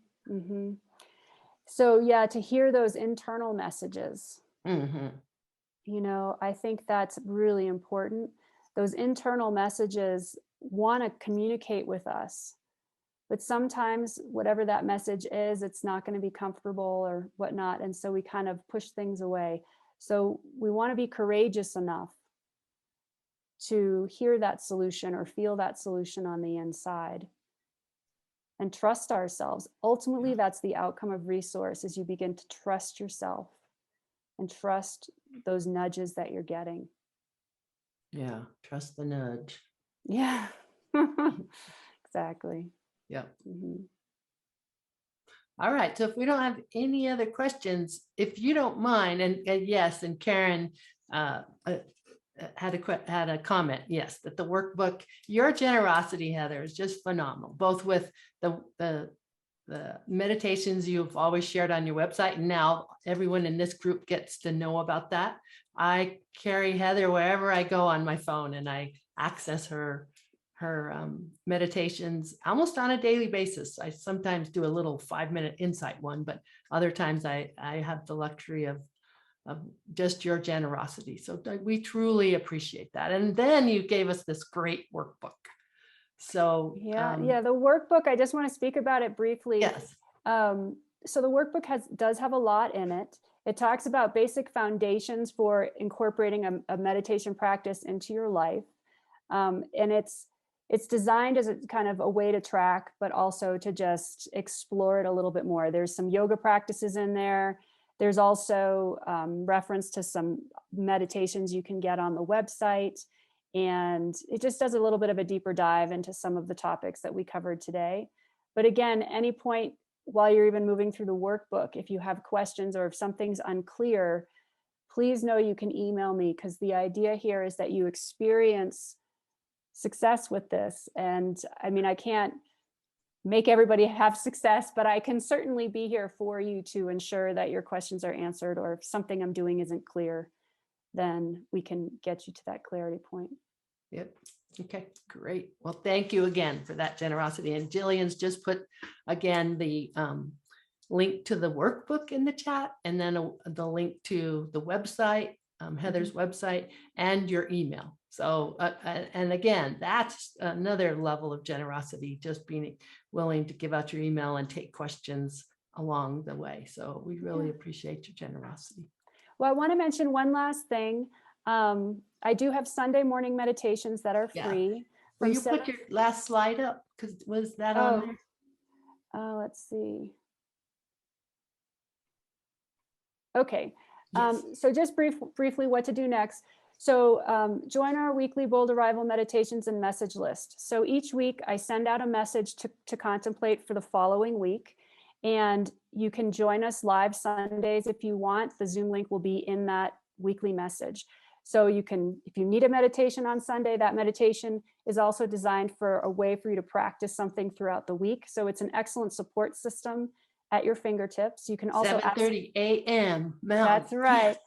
So yeah, to hear those internal messages, I think that's really important. Those internal messages want to communicate with us, but sometimes whatever that message is, it's not going to be comfortable or whatnot. And so we kind of push things away. So we want to be courageous enough to hear that solution or feel that solution on the inside and trust ourselves. Ultimately, that's the outcome of resource, is you begin to trust yourself and trust those nudges that you're getting. Yeah, trust the nudge. Yeah, exactly. Yeah. All right. So if we don't have any other questions, if you don't mind, and yes, and Karen had a comment, yes, that the workbook, your generosity, Heather, is just phenomenal, both with the the meditations you've always shared on your website. And now everyone in this group gets to know about that. I carry Heather wherever I go on my phone, and I access her meditations almost on a daily basis. I sometimes do a little 5-minute insight one, but other times I have the luxury of just your generosity. So we truly appreciate that. And then you gave us this great workbook. So yeah, the workbook, I just want to speak about it briefly. yes. So the workbook does have a lot in it. It talks about basic foundations for incorporating a meditation practice into your life. And it's designed as a kind of a way to track, but also to just explore it a little bit more. There's some yoga practices in there. There's also reference to some meditations you can get on the website. And it just does a little bit of a deeper dive into some of the topics that we covered today. But again, any point while you're even moving through the workbook, if you have questions or if something's unclear, please know you can email me, because the idea here is that you experience success with this. And I mean, I can't make everybody have success, but I can certainly be here for you to ensure that your questions are answered, or if something I'm doing isn't clear, then we can get you to that clarity point. Yep. Okay, great. Well, thank you again for that generosity. And Jillian's just put again the link to the workbook in the chat, and then the link to the website, Heather's website, and your email. So, and again, that's another level of generosity, just being willing to give out your email and take questions along the way. So we really appreciate your generosity. Well, I want to mention one last thing. I do have Sunday morning meditations that are free. Will you put your last slide up? Because was that on there? Let's see. Okay. Yes. So just briefly what to do next. So join our weekly bold arrival meditations and message list. So each week I send out a message to contemplate for the following week. And you can join us live Sundays if you want. The Zoom link will be in that weekly message. So you can, if you need a meditation on Sunday, that meditation is also designed for a way for you to practice something throughout the week. So it's an excellent support system at your fingertips. You can also 7:30 a.m. That's right.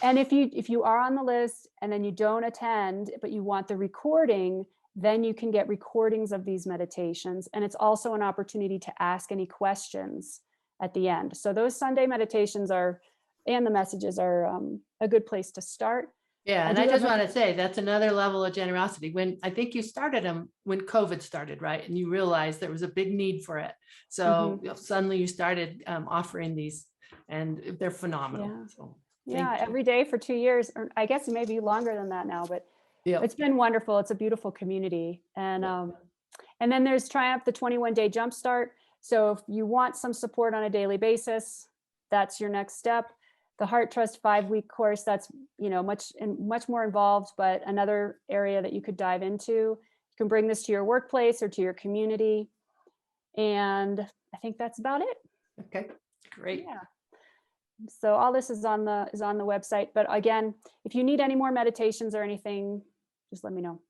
And if you are on the list and then you don't attend, but you want the recording, then you can get recordings of these meditations. And it's also an opportunity to ask any questions at the end. So those Sunday meditations and the messages are a good place to start. Yeah, and I just want to say that's another level of generosity. When I think you started them when COVID started, right? And you realized there was a big need for it. So suddenly you started offering these, and they're phenomenal. Yeah, so every day for 2 years, or I guess maybe longer than that now, but it's been wonderful. It's a beautiful community. And and then there's Triumph, the 21-day jumpstart. So if you want some support on a daily basis, that's your next step. The Heart Trust 5-week course, that's much more involved, but another area that you could dive into. You can bring this to your workplace or to your community. And I think that's about it. Okay, great. Yeah. So all this is on the website. But again, if you need any more meditations or anything, just let me know.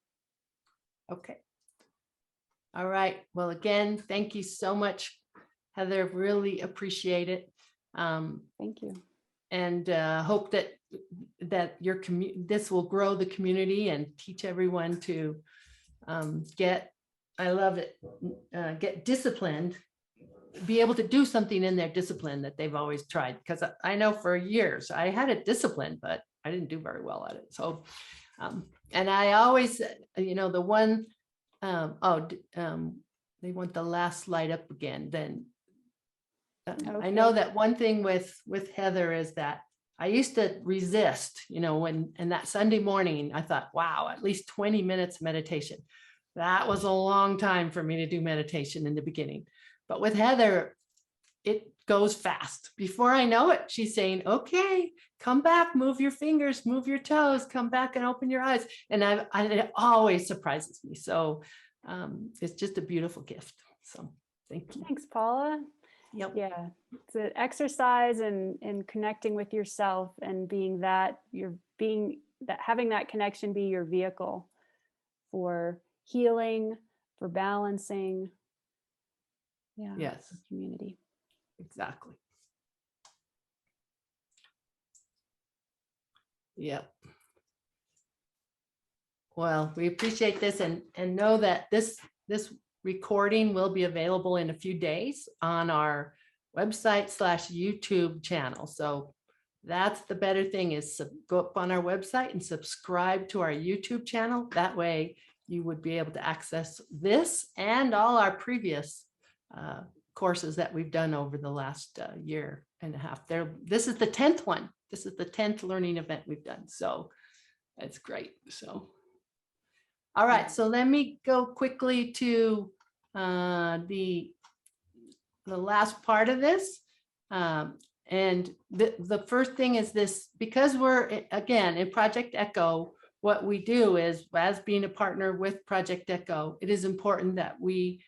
Okay. All right. Well, again, thank you so much, Heather. Really appreciate it. Thank you. And hope that this will grow the community and teach everyone to get disciplined, be able to do something in their discipline that they've always tried. Because I know for years I had a discipline, but I didn't do very well at it. So, and I always, the one, they want the last slide up again. Then I know that one thing with Heather is that I used to resist, and that Sunday morning, I thought, wow, at least 20 minutes meditation. That was a long time for me to do meditation in the beginning. But with Heather, it goes fast. Before I know it, she's saying, okay, come back, move your fingers, move your toes, come back and open your eyes. And it always surprises me. So it's just a beautiful gift. So thank you. Thanks, Paula. Yep. Yeah, it's an exercise in connecting with yourself and having that connection be your vehicle for healing, for balancing, Yeah. Yes, Community. exactly. Yep. Well, we appreciate this and know that this recording will be available in a few days on our website / YouTube channel. So that's the better thing, is go up on our website and subscribe to our YouTube channel. That way you would be able to access this and all our previous courses that we've done over the last year and a half. This is the 10th one. This is the 10th learning event we've done. So that's great. So, all right. So let me go quickly to the last part of this. And the first thing is this, because we're, again, in Project Echo, what we do is, as being a partner with Project Echo, it is important that we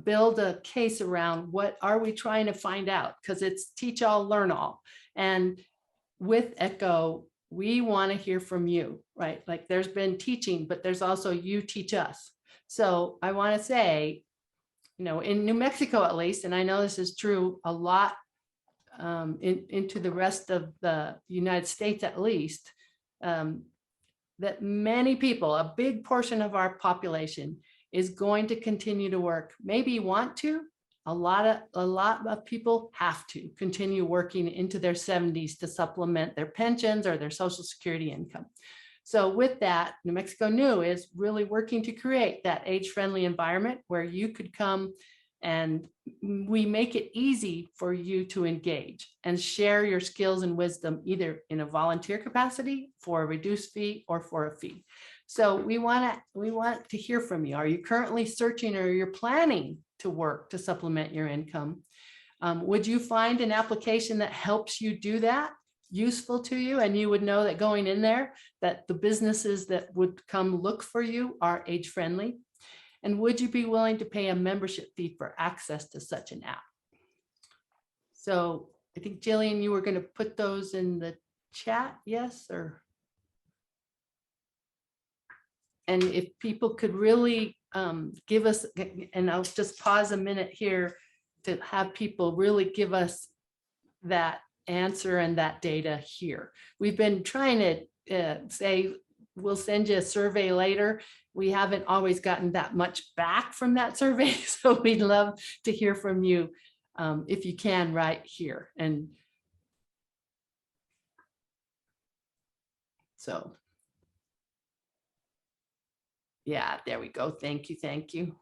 build a case around what are we trying to find out, because it's teach all, learn all. And with Echo, we want to hear from you, right? Like there's been teaching, but there's also you teach us. So I want to say, you know, in New Mexico, at least, and I know this is true a lot into the rest of the United States, at least, that many people, a big portion of our population, is going to continue to work. Maybe want to. A lot of people have to continue working into their 70s to supplement their pensions or their Social Security income. So with that, New Mexico New is really working to create that age-friendly environment where you could come and we make it easy for you to engage and share your skills and wisdom, either in a volunteer capacity, for a reduced fee, or for a fee. So we want to hear from you. Are you currently searching, or you're planning to work to supplement your income? Would you find an application that helps you do that useful to you, and you would know that going in there that the businesses that would come look for you are age friendly? And would you be willing to pay a membership fee for access to such an app? So I think, Jillian, you were going to put those in the chat, yes? Or, and if people could really give us, and I'll just pause a minute here to have people really give us that answer and that data here. We've been trying to say, we'll send you a survey later. We haven't always gotten that much back from that survey. So we'd love to hear from you if you can right here. And so, yeah, there we go. Thank you. Thank you.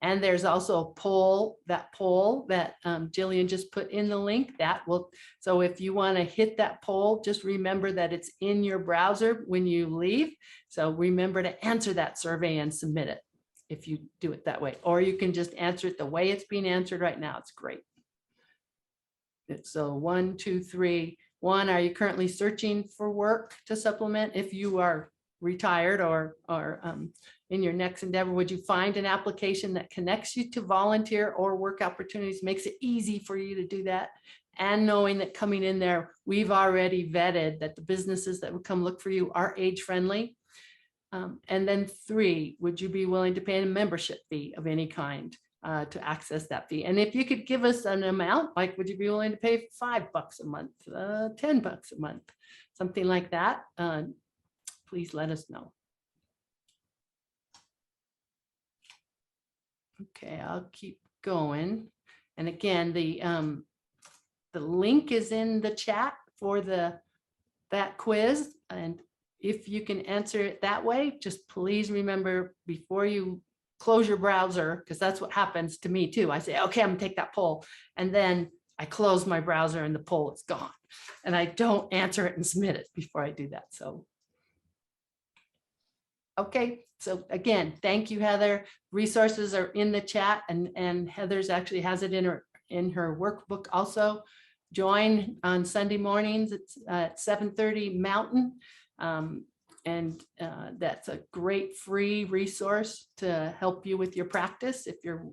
And there's also a poll that Jillian just put in the link. That will, so if you want to hit that poll, just remember that it's in your browser when you leave. So remember to answer that survey and submit it if you do it that way. Or you can just answer it the way it's being answered right now. It's great. So 1, 2, 3. 1, are you currently searching for work to supplement? If you are retired or in your next endeavor, would you find an application that connects you to volunteer or work opportunities, makes it easy for you to do that? And knowing that coming in there, we've already vetted that the businesses that would come look for you are age friendly. And then 3, would you be willing to pay a membership fee of any kind to access that fee? And if you could give us an amount, like, would you be willing to pay $5 a month, $10 a month, something like that? Please let us know. Okay, I'll keep going. And again, the link is in the chat for that quiz. And if you can answer it that way, just please remember before you close your browser, because that's what happens to me too. I say, okay, I'm gonna take that poll. And then I close my browser and the poll is gone. And I don't answer it and submit it before I do that. So okay, so again, thank you, Heather. Resources are in the chat, and Heather's actually has it in her workbook also. Join on Sunday mornings. It's at 7:30 Mountain, and that's a great free resource to help you with your practice if you're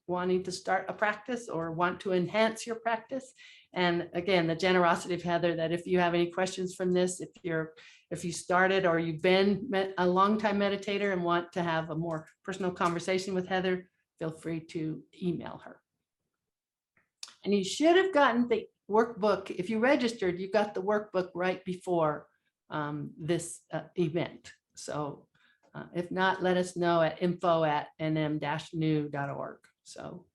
wanting to start a practice or want to enhance your practice. And again, the generosity of Heather, that if you have any questions from this, if you started or you've been a long time meditator and want to have a more personal conversation with Heather, feel free to email her. And you should have gotten the workbook. If you registered, you got the workbook right before this event. So if not, let us know at info@nm-new.org. So,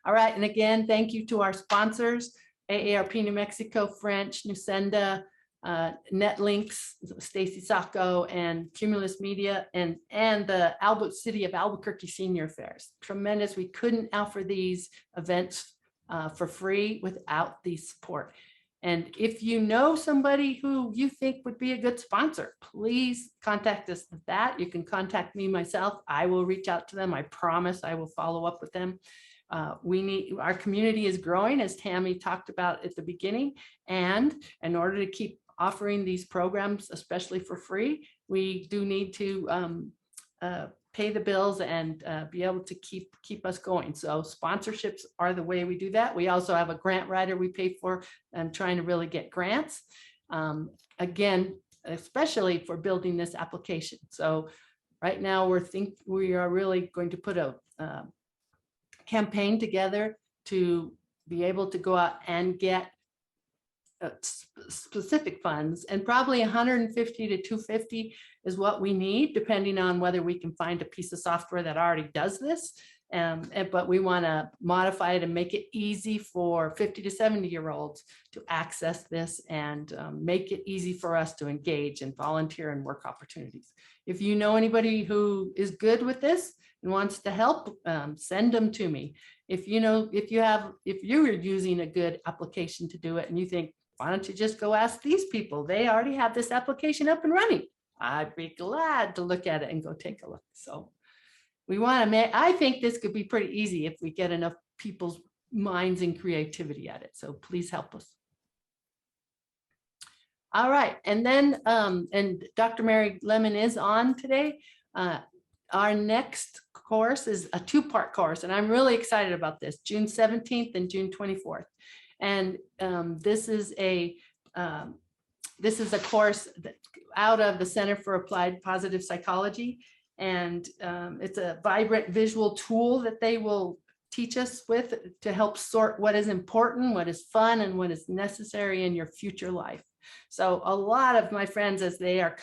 all right. And again, thank you to our sponsors, AARP New Mexico, French, Nusenda, NetLinks, Stacy Sacco, and Cumulus Media, and the City of Albuquerque Senior Affairs. Tremendous. We couldn't offer these events for free without the support. And if you know somebody who you think would be a good sponsor, please contact us with that. You can contact me myself. I will reach out to them. I promise I will follow up with them. Our community is growing, as Tammy talked about at the beginning. And in order to keep offering these programs, especially for free, we do need to pay the bills and be able to keep us going. So sponsorships are the way we do that. We also have a grant writer we pay for and trying to really get grants. Again, especially for building this application. So right now we are really going to put a campaign together to be able to go out and get specific funds, and probably 150 to 250 is what we need, depending on whether we can find a piece of software that already does this. But we want to modify it and make it easy for 50 to 70-year-olds to access this, and make it easy for us to engage and volunteer and work opportunities. If you know anybody who is good with this and wants to help, send them to me. If you're using a good application to do it and you think, why don't you just go ask these people? They already have this application up and running. I'd be glad to look at it and go take a look. So I think this could be pretty easy if we get enough people's minds and creativity at it. So please help us. All right. And then, and Dr. Mary Lemon is on today. Our next course is a 2-part course, and I'm really excited about this, June 17th and June 24th. And this is a course out of the Center for Applied Positive Psychology. And it's a vibrant visual tool that they will teach us with to help sort what is important, what is fun, and what is necessary in your future life. So a lot of my friends, as they are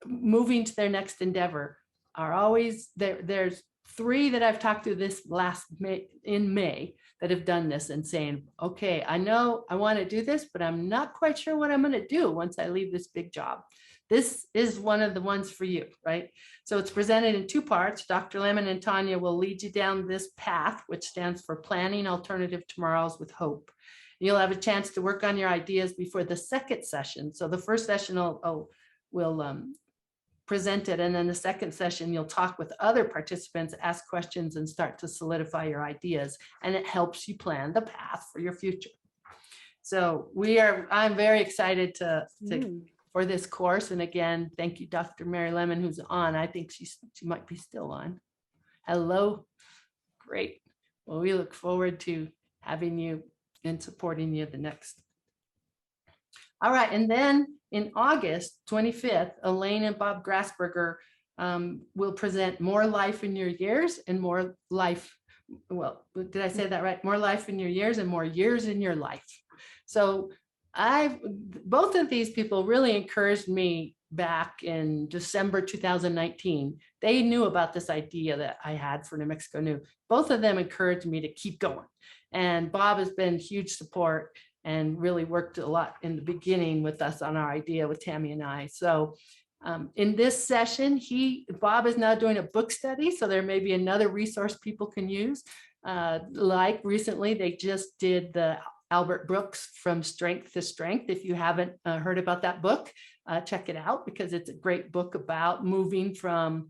moving to their next endeavor, are always there. There's 3 that I've talked to this last May that have done this and saying, okay, I know I want to do this, but I'm not quite sure what I'm going to do once I leave this big job. This is one of the ones for you, right? So it's presented in 2 parts. Dr. Lemon and Tanya will lead you down this path, which stands for Planning Alternative Tomorrows with Hope. You'll have a chance to work on your ideas before the second session. So the first session will present it, and then the second session you'll talk with other participants, ask questions, and start to solidify your ideas, and it helps you plan the path for your future. So I'm very excited for this course. And again, thank you, Dr. Mary Lemon, who's on. I think she might be still on. Hello. Great. Well, we look forward to having you and supporting you the next. All right. And then in August 25th, Elaine and Bob Grassberger will present More Life in Your Years and More Life. Well, did I say that right? More Life in Your Years and More Years in Your Life. So both of these people really encouraged me back in December 2019. They knew about this idea that I had for New Mexico New. Both of them encouraged me to keep going. And Bob has been huge support and really worked a lot in the beginning with us on our idea with Tammy and I. So in this session, Bob is now doing a book study. So there may be another resource people can use. Like recently, they just did the Albert Brooks From Strength to Strength. If you haven't heard about that book, check it out, because it's a great book about moving from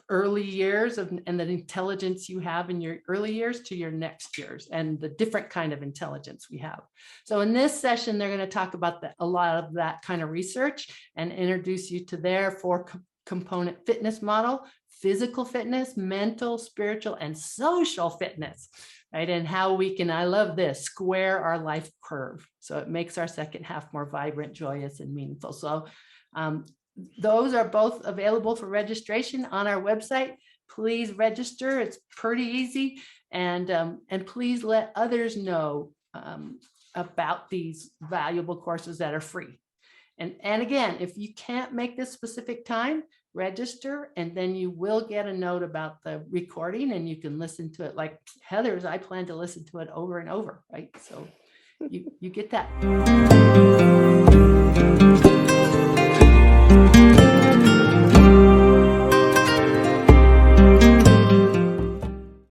early years and the intelligence you have in your early years to your next years, and the different kind of intelligence we have. So in this session, they're going to talk about a lot of that kind of research and introduce you to their 4-component fitness model: physical fitness, mental, spiritual, and social fitness, right? And how we can, I love this, square our life curve. So it makes our second half more vibrant, joyous, and meaningful. So those are both available for registration on our website. please register. It's pretty easy. And please let others know about these valuable courses that are free. And again, if you can't make this specific time, register, and then you will get a note about the recording, and you can listen to it like Heather's. I plan to listen to it over and over, right? So you get that.